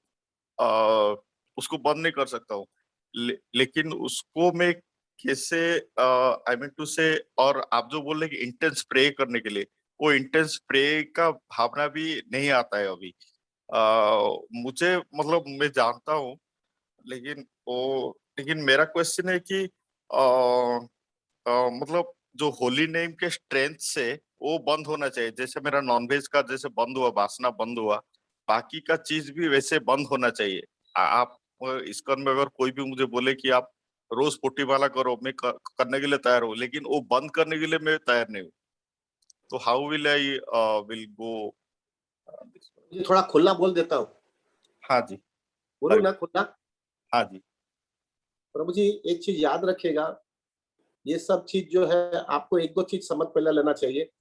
उसको बंद नहीं कर सकता हूँ। लेकिन उसको मैं कैसे आई मीन टू से, और आप जो बोल रहे कि इंटेंस प्रे करने के लिए, वो इंटेंस प्रे का भावना भी नहीं आता है अभी। मुझे मतलब मैं जानता हूँ, लेकिन मेरा क्वेश्चन है कि मतलब जो होली नेम के स्ट्रेंथ से वो बंद होना चाहिए, जैसे मेरा नॉनवेज का जैसे बंद हुआ, वासना बंद हुआ, बाकी का चीज भी वैसे बंद होना चाहिए। आप इस्कॉन में अगर कोई भी मुझे बोले कि आप रोज पोटी वाला करो, मैं करने के लिए तैयार हूँ, लेकिन वो बंद करने के लिए मैं तैयार नहीं हूँ। तो how will I will go? ये थोड़ा खुला बोल देता हूँ, हाँ जी। बोलू ना खुला। हाँ जी। प्रभु जी एक चीज याद रखिएगा, ये सब चीज जो है आपको एक दो चीज समझ पहले लेना चाहिए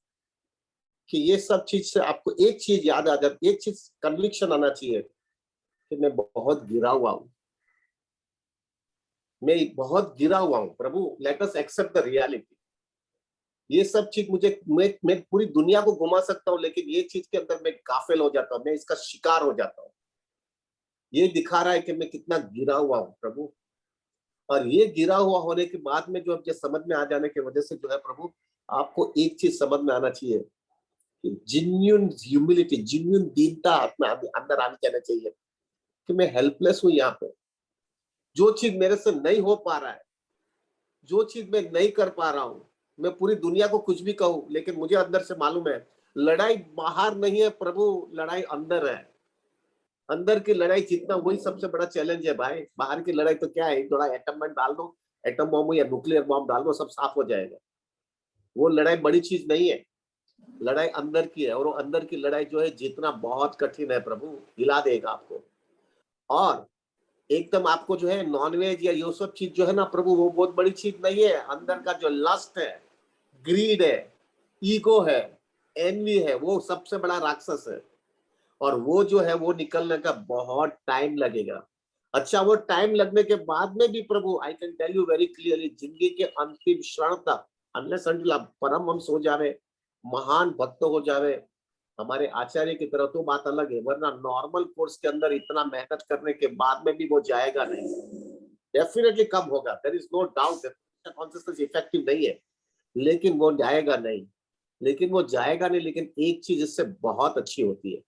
कि ये सब चीज से आपको एक चीज याद आ जाती, एक चीज कन्विक्शन आना चाहिए कि मैं बहुत गिरा हुआ हूँ, मैं बहुत गिरा हुआ हूँ। प्रभु let us accept the reality. ये सब चीज मैं पूरी दुनिया को घुमा सकता हूँ, लेकिन ये चीज के अंदर मैं गाफिल हो जाता हूँ, मैं इसका शिकार हो जाता हूँ। ये दिखा रहा है कि मैं कितना गिरा हुआ हूँ प्रभु। और ये गिरा हुआ होने के बाद में जो समझ में आ जाने की वजह से जो है प्रभु, आपको एक चीज समझ में आना चाहिए कि जिन्यून ह्यूमिलिटी, जिन्यून दीनता में अंदर आनी जाना चाहिए कि मैं हेल्पलेस हूं यहाँ पे। जो चीज मेरे से नहीं हो पा रहा है, जो चीज मैं नहीं कर पा रहा हूँ, मैं पूरी दुनिया को कुछ भी कहूं, लेकिन मुझे अंदर से मालूम है लड़ाई बाहर नहीं है प्रभु, लड़ाई अंदर है। अंदर की लड़ाई जीतना वही सबसे बड़ा चैलेंज है भाई। बाहर की लड़ाई तो क्या है, थोड़ा एटम बम डाल दो, एटम बम या न्यूक्लियर बम डाल दो, सब साफ हो जाएगा। वो लड़ाई बड़ी चीज नहीं है, लड़ाई अंदर की है। और वो अंदर की लड़ाई जो है जीतना बहुत कठिन है प्रभु, हिला देगा आपको। और एकदम आपको जो है नॉनवेज या ये सब चीज जो है ना प्रभु, वो बहुत बड़ी चीज नहीं है। अंदर का जो लस्ट है, ग्रीड है, ईगो है, एनवी है, वो सबसे बड़ा राक्षस है। और वो जो है वो निकलने का बहुत टाइम लगेगा। अच्छा, वो टाइम लगने के बाद में भी प्रभु, I can tell you very clearly, जिंदगी के अंतिम क्षण तक अनलेस अनटिल आप परम हंस हो जावे, महान भक्त हो जावे, हमारे आचार्य की तरह, तो बात अलग है। वरना नॉर्मल कोर्स के अंदर इतना मेहनत करने के बाद में भी वो जाएगा नहीं। डेफिनेटली कम होगा, there is no doubt, consistency effective नहीं है, लेकिन वो जाएगा नहीं। लेकिन एक चीज इससे बहुत अच्छी होती है,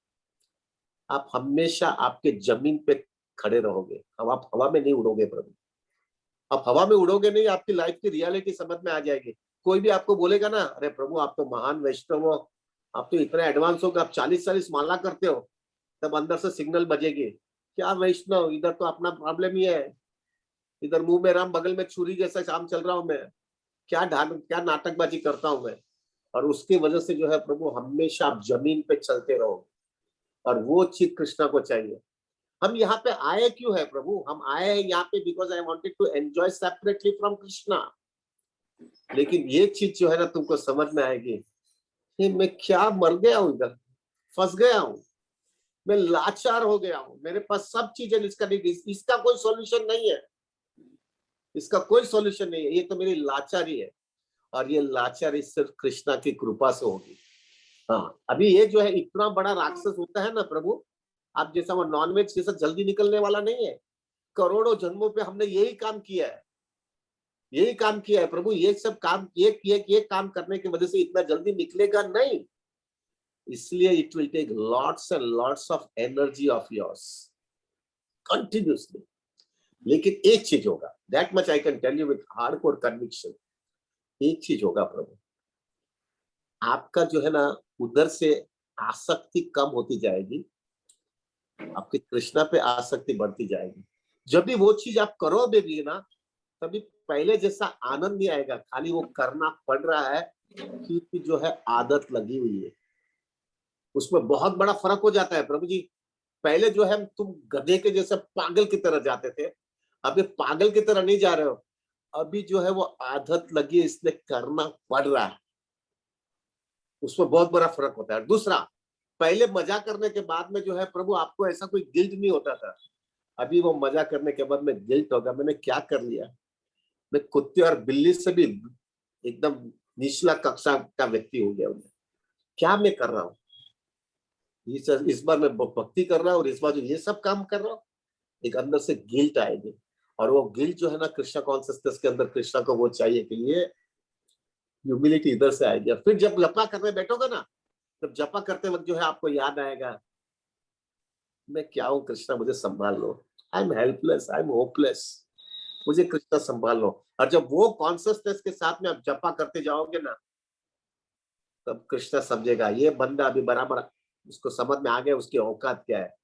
आप हमेशा आपके जमीन पे खड़े रहोगे। अब आप हवा में नहीं उड़ोगे प्रभु, आप हवा में उड़ोगे नहीं, आपकी लाइफ की रियलिटी समझ में आ जाएगी। कोई भी आपको बोलेगा ना, अरे प्रभु आप तो महान वैष्णव हो, आप तो इतने एडवांस हो, आप 40-40 माला करते हो, तब अंदर से सिग्नल बजेगी, क्या वैष्णव, इधर तो अपना प्रॉब्लम ही है, इधर मुंह में राम बगल में छुरी जैसा काम चल रहा हूं मैं, क्या नाटकबाजी करता हूं मैं। और उसकी वजह से जो है प्रभु, हमेशा आप जमीन पे चलते रहो। और वो चीज कृष्णा को चाहिए। हम यहाँ पे आए क्यों है प्रभु? हम आए हैं यहाँ पे because I wanted to enjoy separately from Krishna. लेकिन ये चीज जो है ना तुमको समझ में आएगी कि मैं क्या मर गया हूँ, इधर फंस गया हूँ, मैं लाचार हो गया हूँ, मेरे पास सब चीजें, इसका कोई सॉल्यूशन नहीं है, इसका कोई सॉल्यूशन नहीं है, ये तो मेरी लाचारी है। और ये लाचारी सिर्फ कृष्णा की कृपा से होगी। हाँ, अभी ये जो है इतना बड़ा राक्षस होता है ना प्रभु, आप जैसा वो नॉनवेज जैसा जल्दी निकलने वाला नहीं है। करोड़ों जन्मों पे हमने यही काम किया है प्रभु। ये सब काम एक काम करने की वजह से इतना जल्दी निकलेगा नहीं। इसलिए it will take lots and lots of energy of yours continuously. लेकिन एक चीज होगा, that much I can tell you with hardcore conviction, एक चीज होगा प्रभु, आपका जो है ना उधर से आसक्ति कम होती जाएगी, आपकी कृष्णा पे आसक्ति बढ़ती जाएगी। जब भी वो चीज आप करोगे भी ना, तभी पहले जैसा आनंद नहीं आएगा, खाली वो करना पड़ रहा है क्योंकि जो है आदत लगी हुई है। उसमें बहुत बड़ा फर्क हो जाता है प्रभु जी। पहले जो है तुम गधे के जैसे पागल की तरह जाते थे, अभी पागल की तरह नहीं जा रहे हो, अभी जो है वो आदत लगी है, इसलिए करना पड़ रहा है। उसमें बहुत बड़ा फर्क होता है। दूसरा, पहले मजा करने के बाद में जो है प्रभु आपको ऐसा कोई गिल्ट नहीं होता था, अभी वो मजा करने के बाद में गिल्ट होगा, मैंने क्या कर लिया, मैं कुत्ते और बिल्ली से भी एकदम निचला कक्षा का व्यक्ति हो गया हूं। क्या मैं कर रहा हूँ, इस बार मैं भक्ति कर रहा हूँ और इस बार जो ये सब काम कर रहा हूँ, एक अंदर से गिल्ट आएगी। और वो गिल्ट जो है ना कृष्णा कॉन्सियसनेस के अंदर कृष्णा को वो चाहिए कि ये ह्यूमिलिटी इधर से आएगी। फिर जब जपा करने बैठोगे ना, तब जपा करते वक्त जो है आपको याद आएगा, मैं क्या हूँ कृष्णा, मुझे संभाल लो, I am helpless, I am hopeless, मुझे कृष्णा संभाल लो। और जब वो कॉन्सियसनेस के साथ में आप जपा करते जाओगे ना, तब कृष्णा समझेगा ये बंदा अभी बराबर उसको समझ में आ गया उसकी औकात क्या है।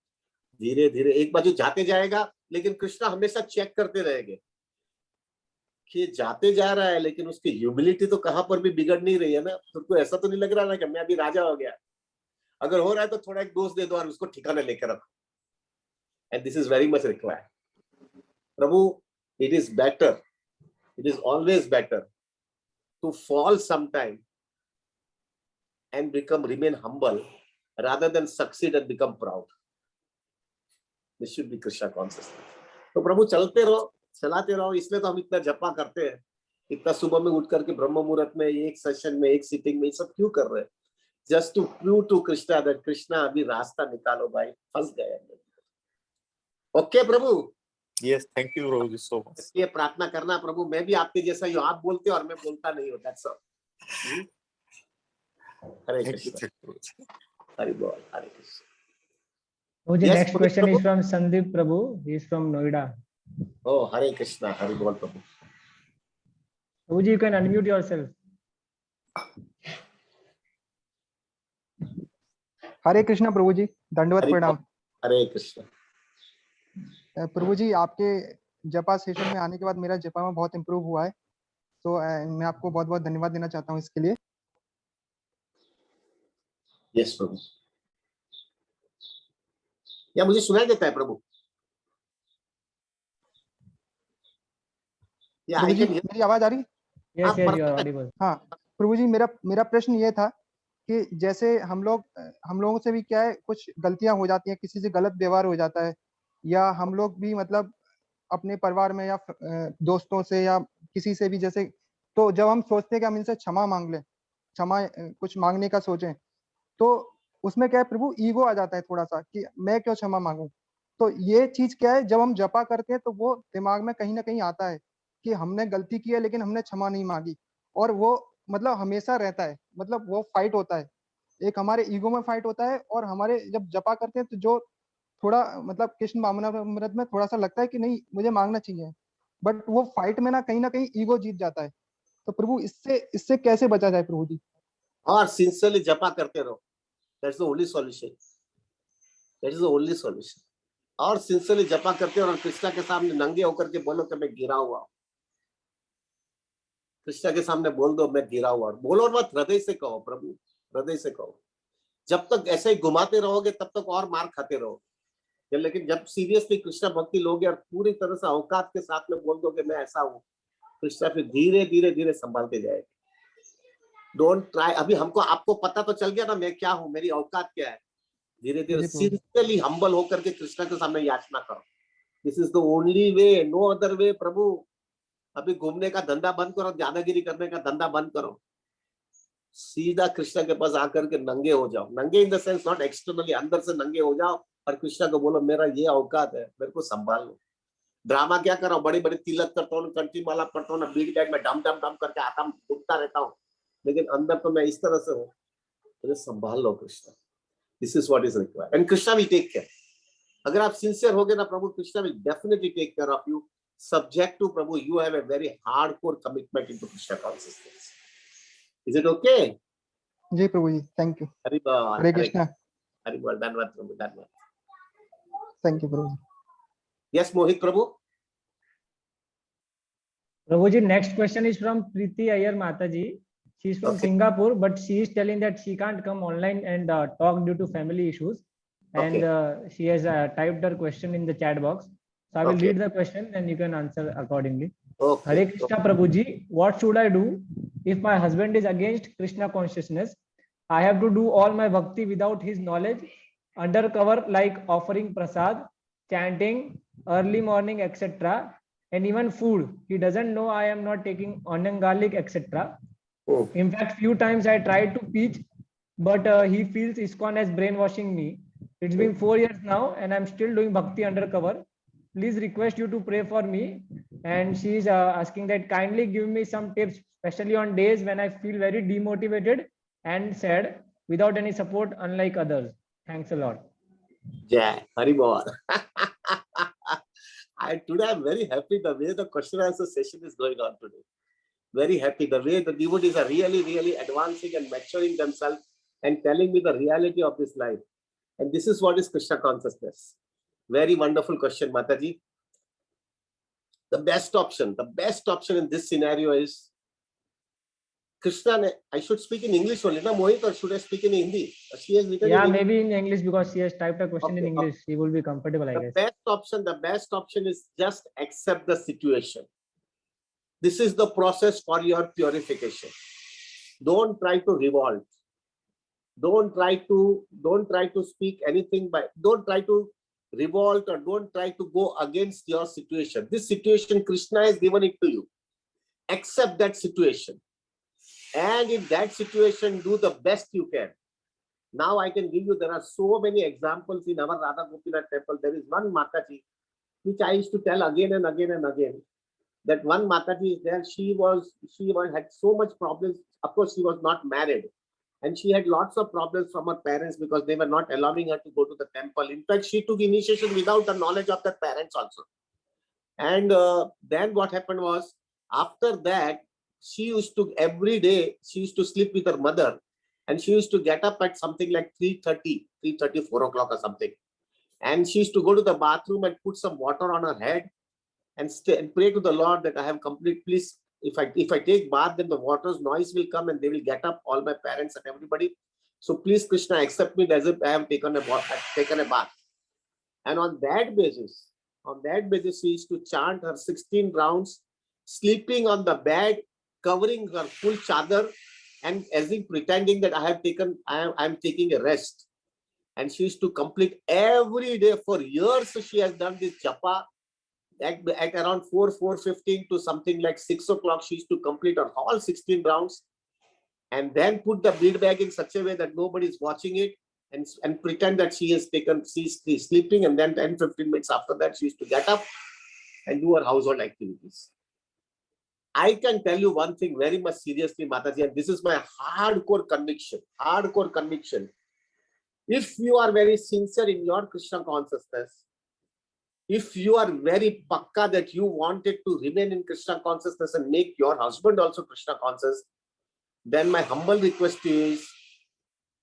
धीरे धीरे एक बाजू जाते जाएगा, लेकिन कृष्णा हमेशा चेक करते रहेंगे कि जाते जा रहा है, लेकिन उसकी ह्यूमिलिटी तो कहां पर भी बिगड़ नहीं रही है ना। तुमको ऐसा तो नहीं लग रहा ना कि मैं अभी राजा हो गया? अगर हो रहा है तो थोड़ा एक दोस्त दे दो और उसको ठिकाने लेकर रखो। And this is very much required Prabhu. It is better, it is always better to fall sometime and remain humble rather than succeed and become proud. This should be Krishna consciousness. तो प्रभु चलते रहो, चलाते रहो, इसलिए तो हम इतना जपा करते हैं, इतना सुबह में उठ करके ब्रह्म मुहूर्त में एक सेशन में एक सीटिंग में सब क्यों कर रहे हैं? Just to prove to Krishna that Krishna अभी रास्ता निकालो भाई, फंस गए। Okay Prabhu. Yes, thank you Prabhu ji so much. ये प्रार्थना करना प्रभु, मैं भी आपके जैसा ही हूँ, आप बोलते हो और मैं बोलता नहीं हूँ, that's all. हरे कृष्ण, हरि बोल, हरे Krishna. Prabhuji, Yes, next Prabhu. question is from Sandeep Prabhu. He is from Noida. Oh, हरे कृष्णा, हरि बोल प्रभु। Prabhuji, you can unmute yourself. हरे कृष्णा प्रभु जी, दंडवत हरि प्रणाम। हरे कृष्ण। प्रभु जी, आपके जपा सेशन में आने के बाद मेरा जपा में बहुत इम्प्रूव हुआ है, तो मैं आपको बहुत बहुत धन्यवाद देना चाहता हूँ इसके लिए। यस प्रभु। या मुझे सुनाई देता है प्रभु? या प्रभु आई जी, कैन मेरी आवाज आ रही? Yes, yes, you are audible. हाँ प्रभु जी, मेरा प्रश्न ये था कि जैसे हम लोगों से भी क्या है, कुछ गलतियां हो जाती हैं, किसी से गलत व्यवहार हो जाता है, या हम लोग भी मतलब अपने परिवार में या दोस्तों से या किसी से भी, जैसे तो जब हम सोचते हैं कि हम इनसे क्षमा मांग लें, कुछ मांगने का सोचें, तो उसमें क्या है प्रभु, ईगो आ जाता है थोड़ा सा कि मैं क्यों क्षमा मांगूं। तो ये चीज क्या है, जब हम जपा करते हैं तो वो दिमाग में कहीं ना कहीं आता है कि हमने गलती की है लेकिन हमने क्षमा नहीं मांगी, और वो मतलब हमेशा रहता है, मतलब वो फाइट होता है, एक हमारे ईगो में फाइट होता है, और हमारे जब जपा करते हैं तो जो थोड़ा मतलब कृष्ण मामनामृत में थोड़ा सा लगता है कि नहीं मुझे मांगना चाहिए, बट वो फाइट में ना कहीं ईगो जीत जाता है। तो प्रभु इससे कैसे बचा जाए प्रभु जी? और सिंसियरली जपा करते रहो, that's the only solution, that is the only solution. और सिंसियरली जपा करते हो और कृष्णा के सामने नंगे होकर के बोलो कि मैं गिरा हुआ हूं। कृष्णा के सामने बोल दो मैं गिरा हुआ, बोलो मत, हृदय से कहो प्रभु, हृदय से कहो। जब तक ऐसे ही घुमाते रहोगे तब तक और मार खाते रहोगे, लेकिन जब सीरियसली कृष्णा भक्ति लोगे और पूरी तरह से औकात के साथ में बोल दो कि मैं ऐसा हूँ, कृष्णा फिर धीरे धीरे धीरे संभालते जाएगा। डोंट ट्राई, अभी हमको आपको पता तो चल गया ना मैं क्या हूँ, मेरी औकात क्या है। धीरे धीरे सिंसियरली हम्बल होकर के कृष्णा के सामने याचना करो। This is the only way, no other way प्रभु। अभी घूमने का धंधा बंद करो, दादागिरी करने का धंधा बंद करो, सीधा कृष्णा के पास आकर के नंगे हो जाओ। नंगे इन द सेंस नॉट एक्सटर्नली, अंदर से नंगे हो जाओ और कृष्णा को बोलो मेरा ये औकात है, मेरे को संभाल लो। ड्रामा क्या करो, बड़ी बड़ी तिलक करता हूँ, कंठी माला पढ़ता हूँ ना, बीट बैग में डम डम डम करके आता हूँ, घूमता रहता हूँ, लेकिन अंदर तो मैं इस तरह से हूँ। मुझे संभाल लो Krishna. This is what is required, and Krishna will take care. अगर आप सिंसियर हो गए ना प्रभु, Krishna will definitely take care of you. Subject to Prabhu, you have a very hardcore commitment into Krishna consciousness. Is it okay? जी Prabhu ji, thank you. Hari Bol, Hare Krishna. Hari Bol, धन्यवाद प्रभु, धन्यवाद. Thank you Prabhu ji. Yes, Mohit Prabhu. Prabhuji, next question is from Preeti Iyer Mataji. She is from Okay. Singapore, but she is telling that she can't come online and talk due to family issues. And she has typed her question in the chat box. So I will Okay. read the question and you can answer accordingly. Okay. Hare Krishna Prabhuji, what should I do if my husband is against Krishna consciousness? I have to do all my bhakti without his knowledge, undercover like offering prasad, chanting, early morning, etc. And even food. He doesn't know I am not taking onion, garlic, etc. Oh. In fact, few times I tried to teach, but he feels ISKCON as brainwashing me. It's been 4 years now and I'm still doing bhakti undercover. Please request you to pray for me. And she is asking that kindly give me some tips, especially on days when I feel very demotivated and sad without any support, unlike others. Thanks a lot. Jai Hari Bol. Today I'm very happy the way the question answer session is going on today. Very happy the way the devotees are really advancing and maturing themselves and telling me the reality of this life. And this is what is Krishna consciousness. Very wonderful question, Mataji. The best option in this scenario is Krishna. I should speak in English only, na Mohit, or should I speak in Hindi? She has written Yeah, in maybe in English because she has typed a question in English. She will be comfortable, I guess. The best option is just accept the situation. This is the process for your purification. Don't try to revolt. Don't try to speak anything don't try to revolt or don't try to go against your situation. This situation, Krishna has given it to you. Accept that situation. And in that situation, do the best you can. Now I can give you, there are so many examples in our Radha Gopinath temple. There is one Mataji, which I used to tell again and again and again. That one Mataji is there, she had so much problems. Of course, she was not married. And she had lots of problems from her parents because they were not allowing her to go to the temple. In fact, she took initiation without the knowledge of her parents also. And then what happened was, after that, she used to, every day, she used to sleep with her mother. And she used to get up at something like 3:30, 4 o'clock or something. And she used to go to the bathroom and put some water on her head and pray to the Lord that I have complete, please, if I take bath, then the water's noise will come and they will get up, all my parents and everybody. So please, Krishna, accept me as if I have taken a bath. And on that basis, she used to chant her 16 rounds, sleeping on the bed, covering her full chadar, and as if pretending that I am taking a rest. And she used to complete every day for years. She has done this japa. At around 4:15 to something like 6 o'clock, she used to complete her all 16 rounds and then put the bead bag in such a way that nobody is watching it and pretend that she's sleeping, and then 10-15 minutes after that, she used to get up and do her household activities. I can tell you one thing very much seriously, Mataji, and this is my hardcore conviction. If you are very sincere in your Krishna consciousness, if you are very pakka that you wanted to remain in Krishna consciousness and make your husband also Krishna conscious, then my humble request to you is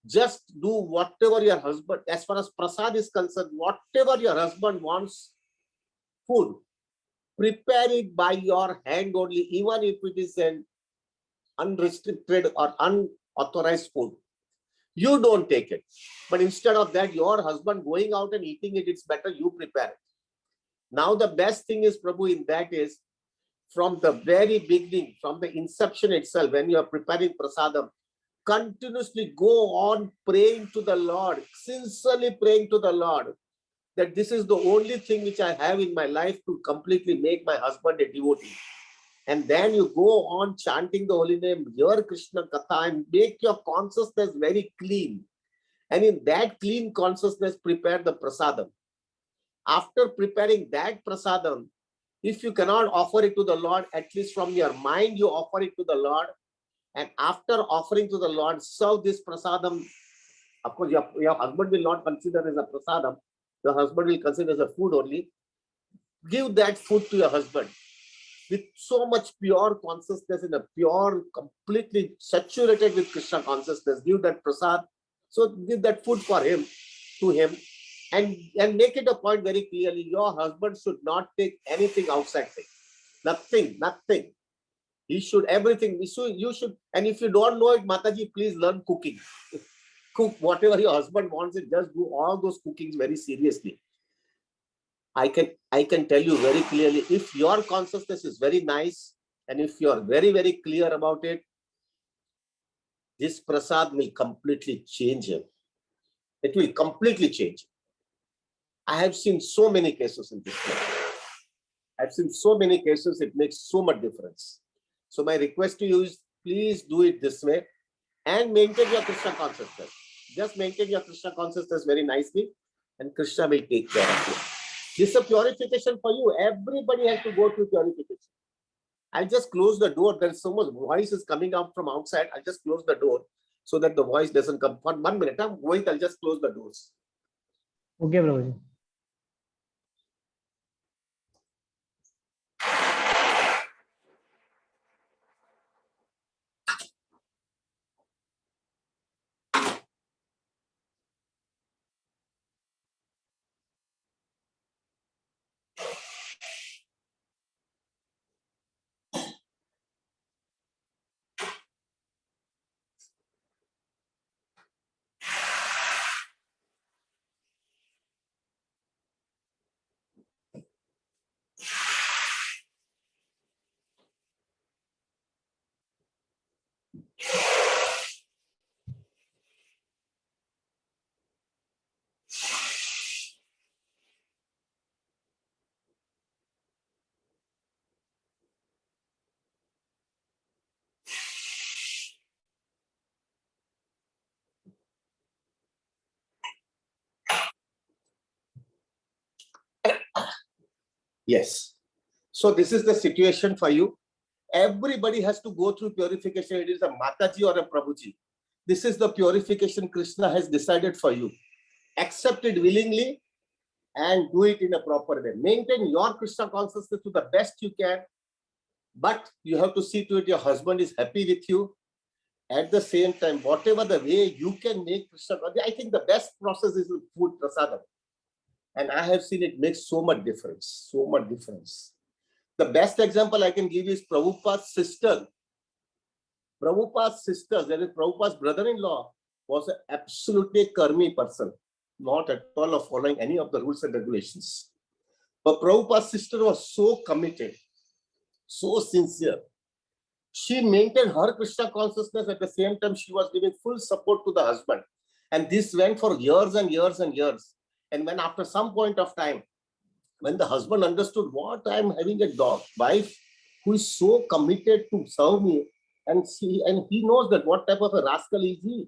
just do whatever your husband, as far as prasad is concerned, whatever your husband wants, food, prepare it by your hand only, even if it is an unrestricted or unauthorized food. You don't take it. But instead of that, your husband going out and eating it, it's better you prepare it. Now, the best thing is, Prabhu, in that is, from the very beginning, from the inception itself, when you are preparing prasadam, continuously go on praying to the Lord, sincerely praying to the Lord, that this is the only thing which I have in my life to completely make my husband a devotee. And then you go on chanting the holy name, hear Krishna Katha, and make your consciousness very clean. And in that clean consciousness, prepare the prasadam. After preparing that prasadam, if you cannot offer it to the Lord, at least from your mind, you offer it to the Lord. and after offering to the Lord, serve this prasadam. Of course, your husband will not consider as a prasadam. Your husband will consider as a food only. Give that food to your husband with so much pure consciousness, in a pure, completely saturated with Krishna consciousness. Give that prasad. So give that food for him, to him, and make it a point very clearly. Your husband should not take anything outside thing. Nothing. He should everything. You should, and if you don't know it, Mataji, please learn cooking. Cook whatever your husband wants it. Just do all those cookings very seriously. I can tell you very clearly, if your consciousness is very nice and if you are very, very clear about it, this prasad will completely change him. It will completely change. I have seen so many cases in this place. I've seen so many cases, it makes so much difference. So my request to you is, please do it this way and maintain your Krishna consciousness. Just maintain your Krishna consciousness very nicely and Krishna will take care of you. This is a purification for you. Everybody has to go through purification. I'll just close the door. There's so much voice is coming out from outside. I'll just close the door so that the voice doesn't come. For 1 minute, wait, I'll just close the doors. Okay, Prabhuji. Yes. So this is the situation for you. Everybody has to go through purification. It is a Mataji or a Prabhuji. This is the purification Krishna has decided for you. Accept it willingly and do it in a proper way. Maintain your Krishna consciousness to the best you can, but you have to see to it your husband is happy with you. At the same time, whatever the way you can make Krishna, I think the best process is with food prasadam. And I have seen it makes so much difference, so much difference. The best example I can give is Prabhupada's sister. Prabhupada's sister, that is Prabhupada's brother-in-law, was an absolutely karmi person, not at all of following any of the rules and regulations. But Prabhupada's sister was so committed, so sincere. She maintained her Krishna consciousness, at the same time she was giving full support to the husband. And this went for years and years and years. And when after some point of time, when the husband understood what I am having a wife who is so committed to serve me, and he knows that what type of a rascal is he.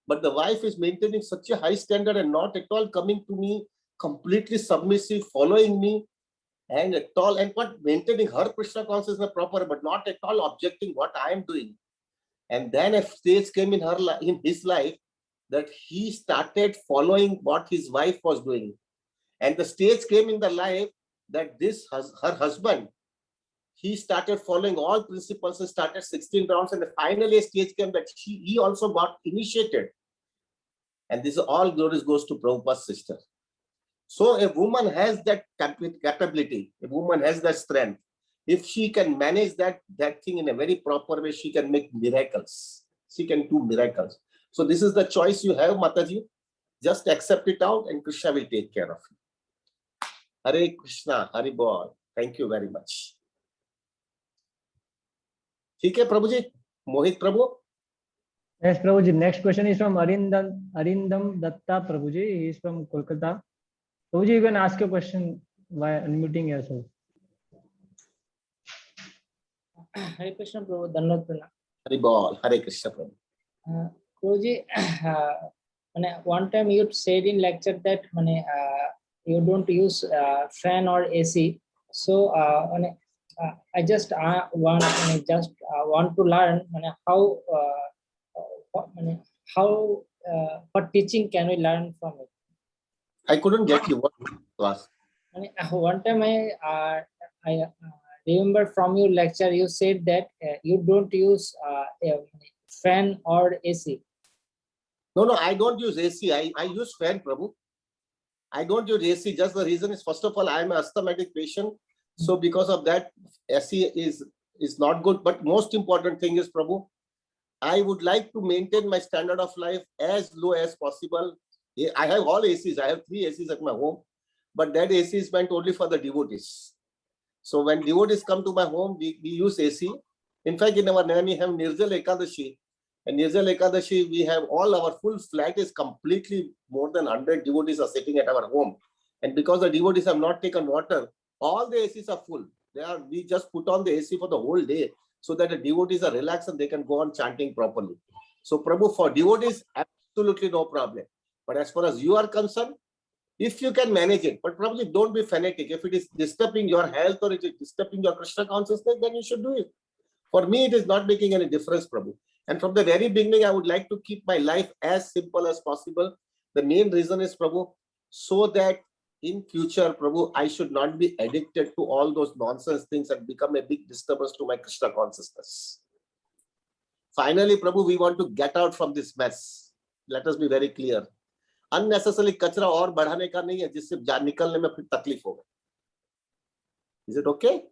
But the wife is maintaining such a high standard and not at all coming to me, completely submissive, following me, and at all, and what maintaining her Krishna consciousness proper, but not at all objecting what I am doing. And then a stage came in his life that he started following what his wife was doing. And the stage came in the life that her husband, he started following all principles and started 16 rounds. And finally a stage came that he also got initiated. And this all glories goes to Prabhupada's sister. So a woman has that capability. A woman has that strength. If she can manage that thing in a very proper way, she can make miracles. She can do miracles. So this is the choice you have, Mataji. Just accept it out and Krishna will take care of you. Hare Krishna, Hari Bol. Thank you very much. ठीक है प्रभु जी, मोहित प्रभु. Yes, Prabhuji. Next question is from Arindam Datta Prabhuji. He is from Kolkata. Prabhuji, you can ask your question by unmuting yourself. Hare Krishna Prabhu, Dhanavad Pranam. Hari Bol, Hare Krishna Prabhu. Prabhuji, one time you said in lecture that you don't use fan or AC. So I just want to learn how what teaching can we learn from it. I couldn't get you. What was? One time I remember from your lecture you said that you don't use a fan or AC. No, I don't use AC. I use fan, Prabhu. I don't use AC. Just the reason is, first of all, I am an asthmatic patient. So because of that, AC is not good. But most important thing is, Prabhu, I would like to maintain my standard of life as low as possible. I have all ACs. I have 3 ACs at my home. But that AC is meant only for the devotees. So when devotees come to my home, we use AC. In fact, in our name, we have Nirzal Ekadashi. And Nirzal Ekadashi, we have all our full flat is completely more than 100 devotees are sitting at our home. And because the devotees have not taken water, all the ACs are full. We just put on the AC for the whole day so that the devotees are relaxed and they can go on chanting properly. So Prabhu, for devotees, absolutely no problem. But as far as you are concerned, if you can manage it, but probably don't be fanatic. If it is disturbing your health or it is disturbing your Krishna consciousness, then you should do it. For me, it is not making any difference, Prabhu. And from the very beginning, I would like to keep my life as simple as possible. The main reason is, Prabhu, so that in future, Prabhu, I should not be addicted to all those nonsense things and become a big disturbance to my Krishna consciousness. Finally, Prabhu, we want to get out from this mess. Let us be very clear. Unnecessarily कचरा और बढ़ाने का नहीं है जिससे निकलने में फिर तकलीफ होगा. Is it okay?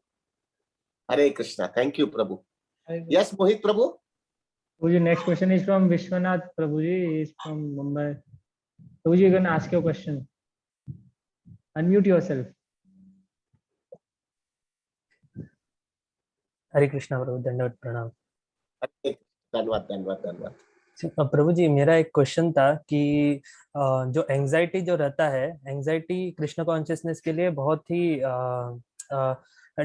Hare Krishna. Thank you, Prabhu. Yes, Mohit Prabhu. Prabhuji, next question is from Vishwanath Prabhuji. He is from Mumbai. Prabhuji, you can ask your question. Unmute yourself. हरे कृष्णा प्रभु, दंडवत प्रणाम। धन्यवाद। प्रभु जी, मेरा एक क्वेश्चन था कि जो anxiety जो रहता है, एंजाइटी कृष्ण कॉन्शियसनेस के लिए बहुत ही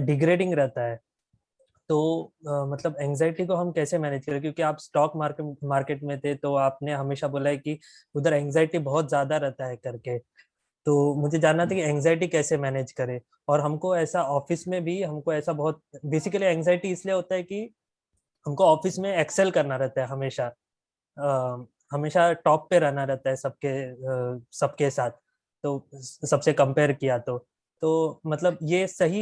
डिग्रेडिंग रहता है। तो मतलब एंजाइटी को हम कैसे मैनेज करें? क्योंकि आप स्टॉक मार्केट में थे तो आपने हमेशा बोला है कि उधर एंजाइटी बहुत ज्यादा रहता है करके। तो मुझे जानना था कि एंजाइटी कैसे मैनेज करें। और हमको ऐसा ऑफिस में भी हमको ऐसा बहुत बेसिकली एंजाइटी इसलिए होता है कि हमको ऑफिस में एक्सेल करना रहता है, हमेशा टॉप पे रहना रहता है सबके साथ, तो सबसे कंपेयर किया तो मतलब ये सही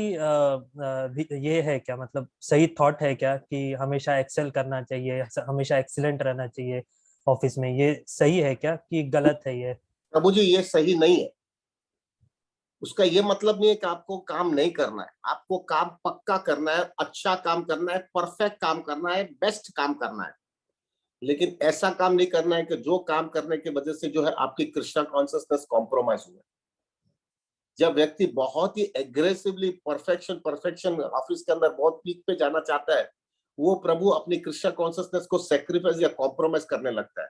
ये है क्या? मतलब सही थॉट है क्या कि हमेशा एक्सेल करना चाहिए, हमेशा एक्सीलेंट रहना चाहिए ऑफिस में? ये सही है क्या कि गलत है ये? प्रभु जी, ये सही नहीं है। उसका ये मतलब नहीं है कि आपको काम नहीं करना है। आपको काम पक्का करना है, अच्छा काम करना है, परफेक्ट काम करना है, बेस्ट काम करना है। लेकिन ऐसा काम नहीं करना है कि जो काम करने की वजह से जो है आपकी कृष्णा कॉन्शियसनेस कॉम्प्रोमाइज हुआ। जब व्यक्ति बहुत ही एग्रेसिवली परफेक्शन ऑफिस के अंदर बहुत पीक पे जाना चाहता है, वो प्रभु अपनी कृष्णा कॉन्शियसनेस को सैक्रिफाइस या कॉम्प्रोमाइज करने लगता है।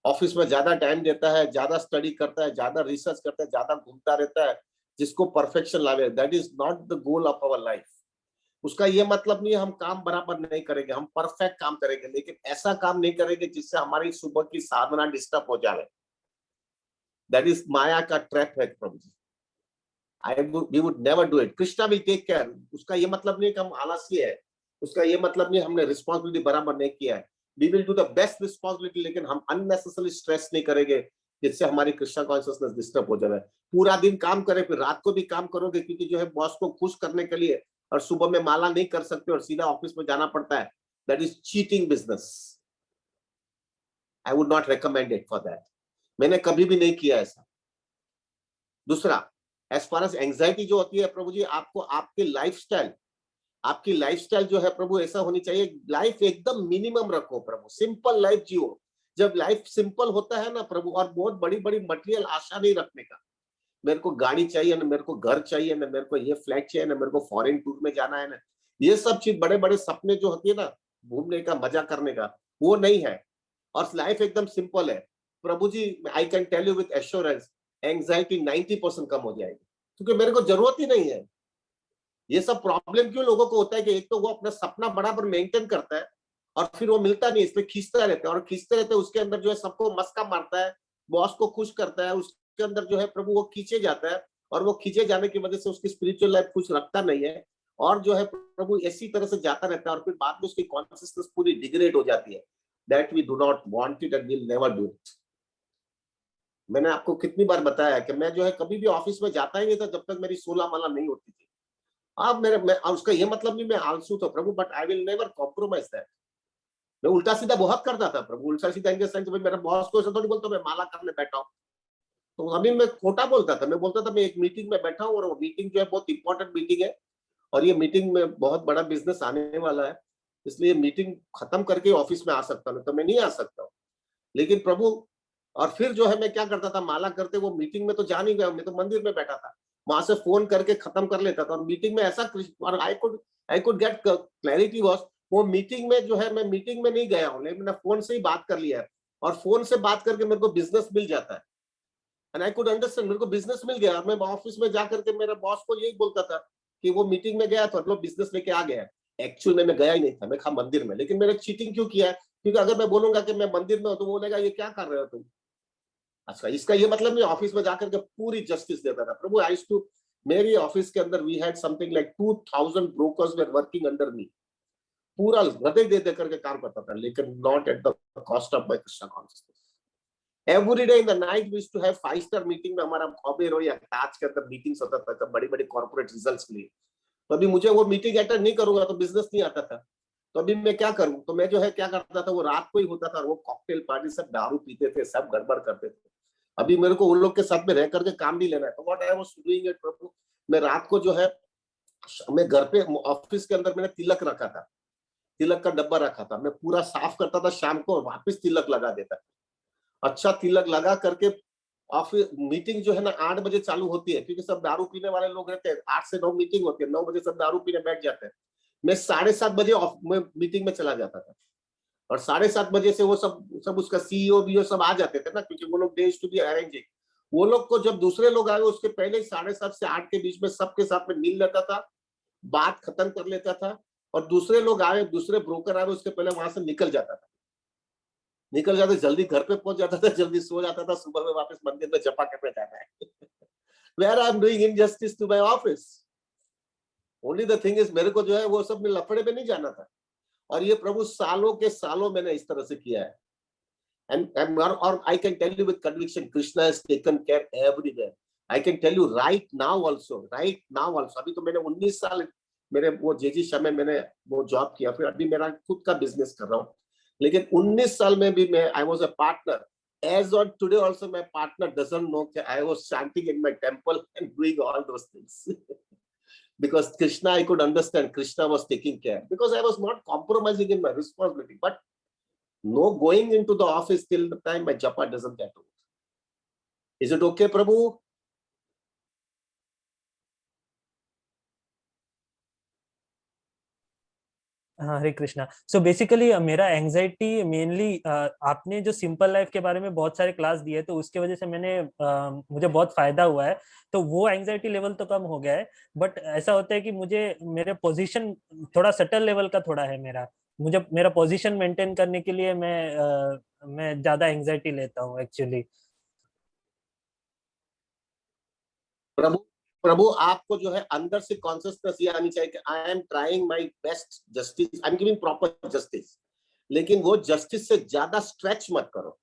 ऑफिस में ज्यादा टाइम देता है, ज्यादा स्टडी करता है, ज्यादा रिसर्च करता है, ज्यादा घूमता रहता है, जिसको परफेक्शन लावे। That is not the goal of our life. उसका ये मतलब नहीं है हम काम बराबर नहीं करेंगे, हम परफेक्ट काम करेंगे, लेकिन ऐसा काम नहीं करेंगे जिससे हमारी सुबह की साधना डिस्टर्ब हो जाए। दैट इज माया का ट्रैप है प्रभु जी। we would never do it. Krishna will take care. उसका ये मतलब नहीं कि हम आलसी है, उसका ये मतलब नहीं हमने रिस्पॉन्सिबिलिटी बराबर नहीं किया है। We will do the best responsibility, लेकिन हम unnecessarily स्ट्रेस नहीं करेंगे जिससे हमारी कृष्णा कॉन्शियसनेस डिस्टर्ब हो जाए। पूरा दिन काम करे, फिर रात को भी काम करोगे क्योंकि जो है बॉस को खुश करने के लिए, और सुबह में माला नहीं कर सकते और सीधा ऑफिस में जाना पड़ता है। That is cheating business. I would not recommend it for that. मैंने कभी भी नहीं किया ऐसा। दूसरा, एज फार एज एंजाइटी जो होती है प्रभु जी, आपको आपकी लाइफस्टाइल जो है प्रभु ऐसा होनी चाहिए। लाइफ एकदम मिनिमम रखो प्रभु, सिंपल लाइफ जियो। जब लाइफ सिंपल होता है ना प्रभु, और बहुत बड़ी बड़ी मटेरियल आशा नहीं रखने का, मेरे को गाड़ी चाहिए ना, मेरे को घर चाहिए ना, मेरे को ये फ्लैट चाहिए ना, मेरे को फॉरेन टूर में जाना है ना, ये सब चीज बड़े बड़े सपने जो होती है ना, घूमने का, मजा करने का, वो नहीं है। और लाइफ एकदम सिंपल है प्रभु जी। I can tell you with assurance, anxiety 90% कम हो जाएगी, क्योंकि मेरे को जरूरत ही नहीं है। ये सब प्रॉब्लम क्यों लोगों को होता है कि एक तो वो अपना सपना बराबर मेंटेन करता है और फिर वो मिलता नहीं, इसलिए खींचता रहता है, और खींचते रहते उसके अंदर जो है सबको मस्का मारता है, बॉस को खुश करता है, उसके अंदर जो है प्रभु वो खींचे जाता है, और वो खींचे जाने की वजह से उसकी स्पिरिचुअल लाइफ कुछ रखता नहीं है, और जो है प्रभु इसी तरह से जाता रहता है और फिर बाद में उसकी कॉन्सिस्टेंस पूरी डिग्रेड हो जाती है। That we do not want it and will never do it. मैंने आपको कितनी बार बताया कि मैं जो है कभी भी ऑफिस में जाता ही नहीं था जब तक मेरी 16 माला नहीं होती थी। अब मैं उसका ये मतलब नहीं मैं आलसू था प्रभु, but I will never compromise that. मैं उल्टा सीधा बहुत करता था प्रभु, उल्टा सीधा इन द सेंस मेरा बॉस को ऐसा थोड़ी बोलता मैं माला करने बैठा हूँ। तो अभी मैं खोटा बोलता था, मैं बोलता था मैं एक मीटिंग में बैठा हूँ और वो मीटिंग जो है बहुत इंपॉर्टेंट मीटिंग है और ये मीटिंग में बहुत बड़ा बिजनेस आने वाला है, इसलिए मीटिंग खत्म करके ऑफिस में आ सकता हूँ, तो मैं नहीं आ सकता हूँ। लेकिन प्रभु और फिर जो है मैं क्या करता था, माला करते वो मीटिंग में तो जा नहीं गया, मैं तो मंदिर में बैठा था, वहां से फोन करके खत्म कर लेता था और मीटिंग में ऐसा और I could get clarity was वो मीटिंग में जो है मैं मीटिंग में नहीं गया हूँ, लेकिन मैंने फोन से ही बात कर लिया है और फोन से बात करके मेरे को बिजनेस मिल जाता है। एंड आई कुड अंडरस्टैंड, मेरे को बिजनेस मिल गया। मैं ऑफिस में जाकर के मेरा बॉस को यही बोलता था कि वो मीटिंग में गया था, मतलब बिजनेस लेके आ गया। एक्चुअल में मैं गया ही नहीं था, मैं खा मंदिर में, लेकिन मैंने चीटिंग क्यों किया है? क्योंकि अगर मैं बोलूंगा कि मैं मंदिर में हूं तो वो बोलेगा ये क्या कर रहे हो तुम। अच्छा, इसका ये मतलब नहीं ऑफिस में जाकर के पूरी जस्टिस देता था प्रभु। आई टू मेरी ऑफिस के अंदर we had something like 2000 brokers were working under me, पूरा हृदय दे करके काम करता था, लेकिन not at the cost of my Krishna consciousness. Every day in the night we used to have 5-स्टार मीटिंग में, हमारा खबेर हो या ताज के अंदर मीटिंग्स होता था बड़ी बड़ी कॉर्पोरेट रिजल्ट्स के लिए। तो अभी मुझे वो मीटिंग अटेंड नहीं करूंगा तो बिजनेस नहीं आता था। तो अभी मैं क्या करूं, तो मैं जो है क्या करता था, वो रात को ही होता था, वो कॉकटेल पार्टी, सब दारू पीते थे, सब गड़बड़ करते थे। अभी मेरे को उन लोग के साथ में रह करके काम नहीं लेना है। तो what I was doing it प्रभु, मैं रात को जो है मैं घर पे ऑफिस के अंदर मैंने तिलक रखा था, तिलक का डब्बा रखा था, मैं पूरा साफ करता था शाम को और वापस तिलक लगा देता था। अच्छा तिलक लगा करके ऑफिस मीटिंग जो है ना 8 बजे चालू होती है, क्योंकि सब दारू पीने वाले लोग रहते हैं। 8 से 9 मीटिंग होती है, 9 बजे सब दारू पीने बैठ जाते हैं। मैं 7:30 बजे मीटिंग में चला जाता था और 7:30 बजे से वो सब उसका सीईओ बीओ सब आ जाते थे ना, क्योंकि वो लोग डेज टू बी अरेंजिंग। वो लोग को जब दूसरे लोग आए उसके पहले ही 7:30 से 8 के बीच में सबके साथ में मिल लेता था, बात खत्म कर लेता था और दूसरे लोग आए, दूसरे ब्रोकर आए उसके पहले वहां से निकल जाता था। निकल जाते, जल्दी घर पे पहुंच जाता था, जल्दी सो जाता था, सुबह में वापस मंदिर में जपा करने जाना है। Where I am doing injustice to my office. Only the thing is मेरे को जो है वो सब में लफड़े में नहीं जाना था। और ये प्रभु सालों के सालों मैंने इस तरह से किया है। And I can tell you with conviction, Krishna has taken care everywhere. I can tell you right now also. अभी तो मैंने 19 साल मेरे वो जेजी शाह में मैंने वो जॉब किया, फिर अभी मेरा खुद का बिजनेस कर रहा हूँ। लेकिन 19 साल में भी मैं I was a partner. As on today also my partner doesn't know that I was chanting in my temple and doing all those things. Because Krishna, I could understand Krishna was taking care, because I was not compromising in my responsibility, but no going into the office till the time my japa doesn't get over. Is it okay, Prabhu? हाँ, हरे Krishna. So basically मेरा anxiety mainly आपने जो simple life के बारे में बहुत सारे class दिए तो उसके वजह से मुझे बहुत फायदा हुआ है, तो वो एंजाइटी लेवल तो कम हो गया है। बट ऐसा होता है कि मुझे मेरे पोजीशन थोड़ा सटल लेवल का थोड़ा है, मेरा पोजीशन मेंटेन करने के लिए मैं ज्यादा एंजाइटी लेता हूँ एक्चुअली। प्रभु आपको जो है अंदर से कॉन्शियसनेस ये आनी चाहिए कि आई am trying my best justice, I am giving proper justice, लेकिन वो जस्टिस से ज्यादा स्ट्रेच मत करो।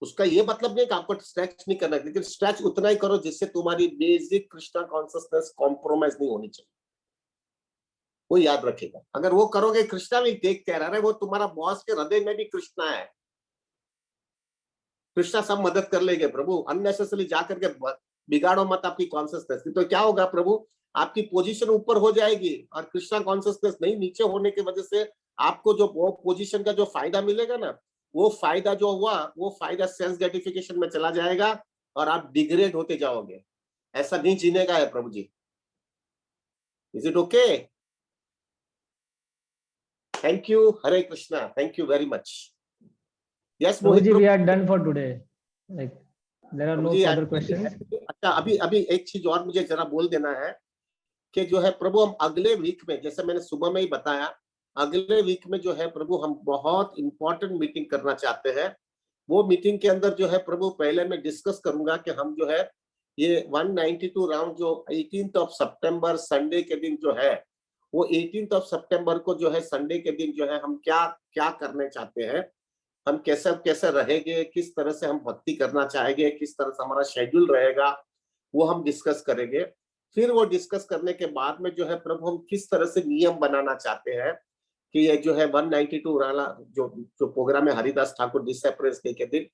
उसका ये मतलब नहीं कि आपको स्ट्रेच नहीं करना, लेकिन स्ट्रेच उतना ही करो जिससे तुम्हारी बेसिक कृष्णा कॉन्शियसनेस कॉम्प्रोमाइज नहीं होनी चाहिए। वो याद रखेगा, अगर वो करोगे कृष्णा भी टेक केयर, अरे वो तुम्हारा बॉस के हृदय में भी कृष्णा है, कृष्णा सब मदद कर लेंगे। प्रभु अननेसेसरी जाकर के बिगाड़ो मत आपकी कॉन्शियसनेस, तो क्या होगा प्रभु, आपकी पोजीशन ऊपर हो जाएगी और कृष्णा कॉन्शियसनेस नहीं नीचे होने की वजह से आपको जो वो पोजीशन का जो फायदा मिलेगा ना, वो फायदा जो हुआ वो फायदा सेंस ग्रेटिफिकेशन में चला जाएगा और आप डिग्रेड होते जाओगे। ऐसा नहीं जीने का है प्रभु जी। Is it okay? Thank you, Hare Krishna, thank you very much. Yes Mohit ji, we are done for today. Like there are no further questions. अच्छा, अभी एक चीज और मुझे जरा बोल देना है कि जो है प्रभु हम अगले वीक में, जैसे मैंने सुबह में ही बताया, अगले वीक में जो है प्रभु हम बहुत इंपॉर्टेंट मीटिंग करना चाहते हैं। वो मीटिंग के अंदर जो है प्रभु पहले मैं डिस्कस करूंगा कि हम जो है ये 192 राउंड जो 18th of September संडे के दिन जो है वो 18 सितंबर को जो है संडे के दिन जो है हम क्या क्या करने चाहते हैं, हम कैसे कैसे रहेंगे, किस तरह से हम भक्ति करना चाहेंगे, किस तरह से हमारा शेड्यूल रहेगा, वो हम डिस्कस करेंगे। फिर वो डिस्कस करने के बाद में जो है प्रभु हम किस तरह से नियम बनाना चाहते हैं कि ये जो है 192 वाला जो जो प्रोग्राम है हरिदास ठाकुर डिसेपरेस डे के दिन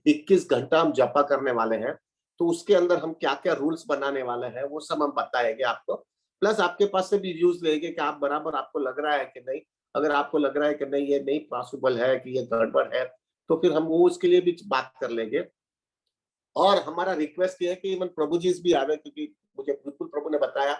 21 घंटा हम जपा करने वाले हैं, तो उसके अंदर हम क्या क्या रूल्स बनाने वाले हैं वो सब हम बताएंगे आपको। प्लस आपके पास से भी व्यूज लेंगे कि आप बराबर आपको लग रहा है कि नहीं। अगर आपको लग रहा है कि नहीं ये नहीं पॉसिबल है, कि ये गड़बड़ है, तो फिर हम वो उसके लिए भी बात कर लेंगे। और हमारा रिक्वेस्ट ये है कि इवन प्रभु जी भी आवे, क्योंकि मुझे बिल्कुल प्रभु ने बताया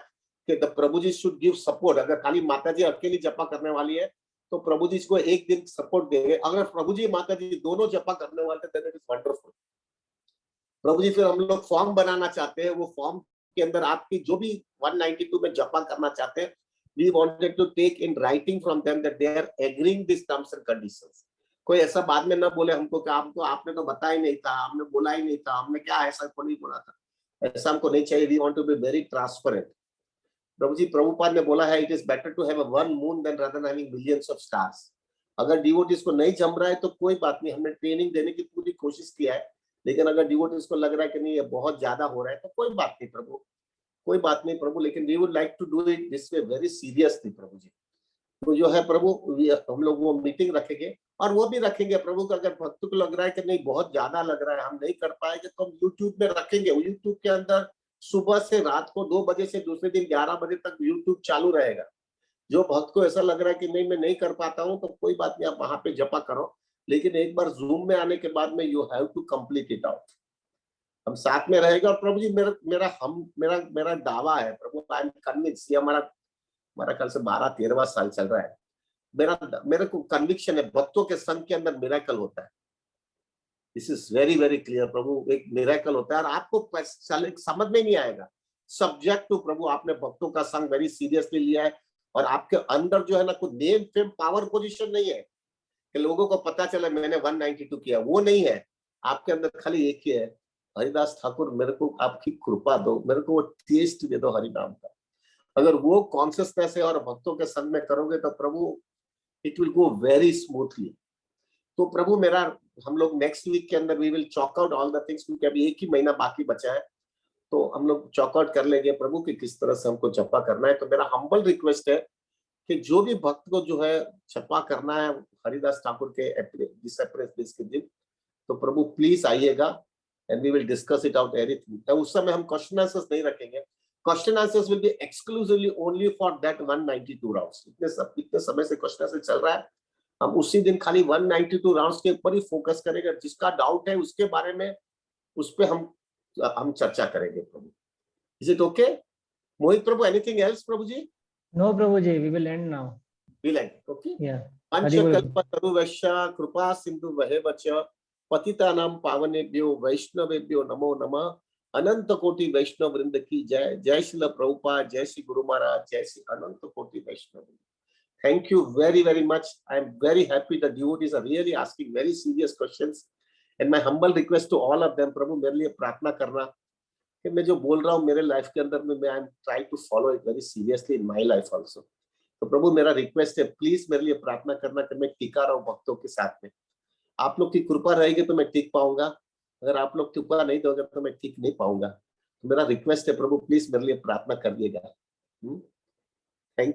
कि the Prabhu ji should give support. अगर खाली माता जी अकेली जपा करने वाली है तो प्रभु जी को एक दिन सपोर्ट देंगे। अगर प्रभु जी माता जी दोनों जपा करने वाले थे, इट इज वंडरफुल। प्रभु जी फिर हम लोग फॉर्म बनाना चाहते हैं, वो फॉर्म के अंदर आपकी जो भी 192 में जपा करना चाहते हैं, we wanted to take in writing from them that they are agreeing this terms and conditions. कोई ऐसा बाद में ना बोले हमको कि आपको आपने तो बताया ही नहीं था, हमने बोला ही नहीं था, हमने क्या ऐसा को नहीं बोला था, ऐसा हमको नहीं चाहिए। We want to be very transparent. प्रभु जी प्रभुपाद ने बोला है, it is better to have one moon than rather than having millions of stars. अगर डिवोटीज को नहीं जम रहा है तो कोई बात नहीं, हमने ट्रेनिंग देने की पूरी कोशिश किया है, लेकिन अगर डिवोटीज को लग रहा है कि नहीं ये बहुत ज्यादा हो रहा है तो कोई बात नहीं प्रभु, कोई बात नहीं प्रभु, लेकिन we would like to do it this way very seriously प्रभु जी। तो जो है प्रभु हम लोग वो मीटिंग रखेंगे, और वो भी रखेंगे प्रभु को अगर भक्त को लग रहा है कि नहीं बहुत ज्यादा लग रहा है, हम नहीं कर पाएंगे, तो हम यूट्यूब में रखेंगे। यूट्यूब के अंदर सुबह से रात को 2 बजे से दूसरे दिन 11 बजे तक यूट्यूब चालू रहेगा। जो भक्त को ऐसा लग रहा है कि नहीं मैं नहीं कर पाता हूँ, तो कोई बात नहीं, आप वहां पे जपा करो, लेकिन एक बार जूम में आने के बाद में you have to complete it out. हम साथ में रहेगा। और प्रभु जी मेरा दावा है प्रभु, आई एम कन्विंस, ये हमारा कल से 12-13वां साल चल रहा है। मेरे को कन्विक्शन है भक्तों के संघ के अंदर मिरेकल होता है। This is very very clear प्रभु, एक मिरेकल होता है और आपको समझ में नहीं आएगा। सब्जेक्ट टू प्रभु आपने भक्तों का संघ वेरी सीरियसली लिया है, और आपके अंदर जो है ना कोई नेम फेम पावर पोजीशन नहीं है कि लोगों को पता चले मैंने 192 किया, वो नहीं है। आपके अंदर खाली एक ही है, हरिदास ठाकुर मेरे को आपकी कृपा दो, मेरे को वो टेस्ट दे दो हरिनाम का। अगर वो कॉन्सियसनेस है और भक्तों के संग में करोगे तो प्रभु it will go very smoothly. तो प्रभु मेरा हम लोग नेक्स्ट वीक के अंदर we will chalk out all the things, क्योंकि अभी एक ही महीना बाकी बचा है, तो हम लोग चॉक आउट कर लेंगे प्रभु कि किस तरह से हमको जपा करना है। तो मेरा हम्बल रिक्वेस्ट है कि जो भी भक्त को जो है जपा करना है हरिदास ठाकुर के डिसेपरेस के दिन, तो प्रभु प्लीज आइएगा and we will discuss it out everything. तो उस समय हम क्वेश्चन आंसर्स नहीं रखेंगे, question answers will be exclusively only for that 192 rounds. इतने समय से क्वेश्चन आंसर चल रहा है, हम उसी दिन खाली 192 राउंड्स के ऊपर ही फोकस करेंगे। जिसका डाउट है उसके बारे में उस पे हम चर्चा करेंगे प्रभु। इज इट ओके मोहित प्रभु? एनीथिंग एल्स प्रभु जी? No, Prabhuji, we will end now. We'll end, okay? Yeah. पंचकल्पतरुवैश्य कृपा सिंधुभ्येव च पतितानां पावनेभ्यो वैष्णवेभ्यो नमो नमः। अनंत कोटि वैष्णव वृंद की जय। जय श्री प्रभुपाद, जय श्री गुरु महाराज, जय श्री अनंत कोटि वैष्णव। Thank you very very much. I am very happy the devotees are really asking very serious questions, and my humble request to all of them, प्रभु मेरे लिए प्रार्थना करना कि मैं जो बोल रहा हूँ मेरे लाइफ के अंदर में, मैं I am trying to follow it very seriously in my life also. तो प्रभु मेरा रिक्वेस्ट है प्लीज मेरे लिए प्रार्थना करना कि मैं टिका रहूं भक्तों के साथ में। आप लोग की कृपा रहेगी तो मैं टिक पाऊंगा, अगर आप लोग कृपा नहीं दोगे तो मैं टिक नहीं पाऊंगा। तो मेरा रिक्वेस्ट है प्रभु प्लीज मेरे लिए प्रार्थना करिएगा।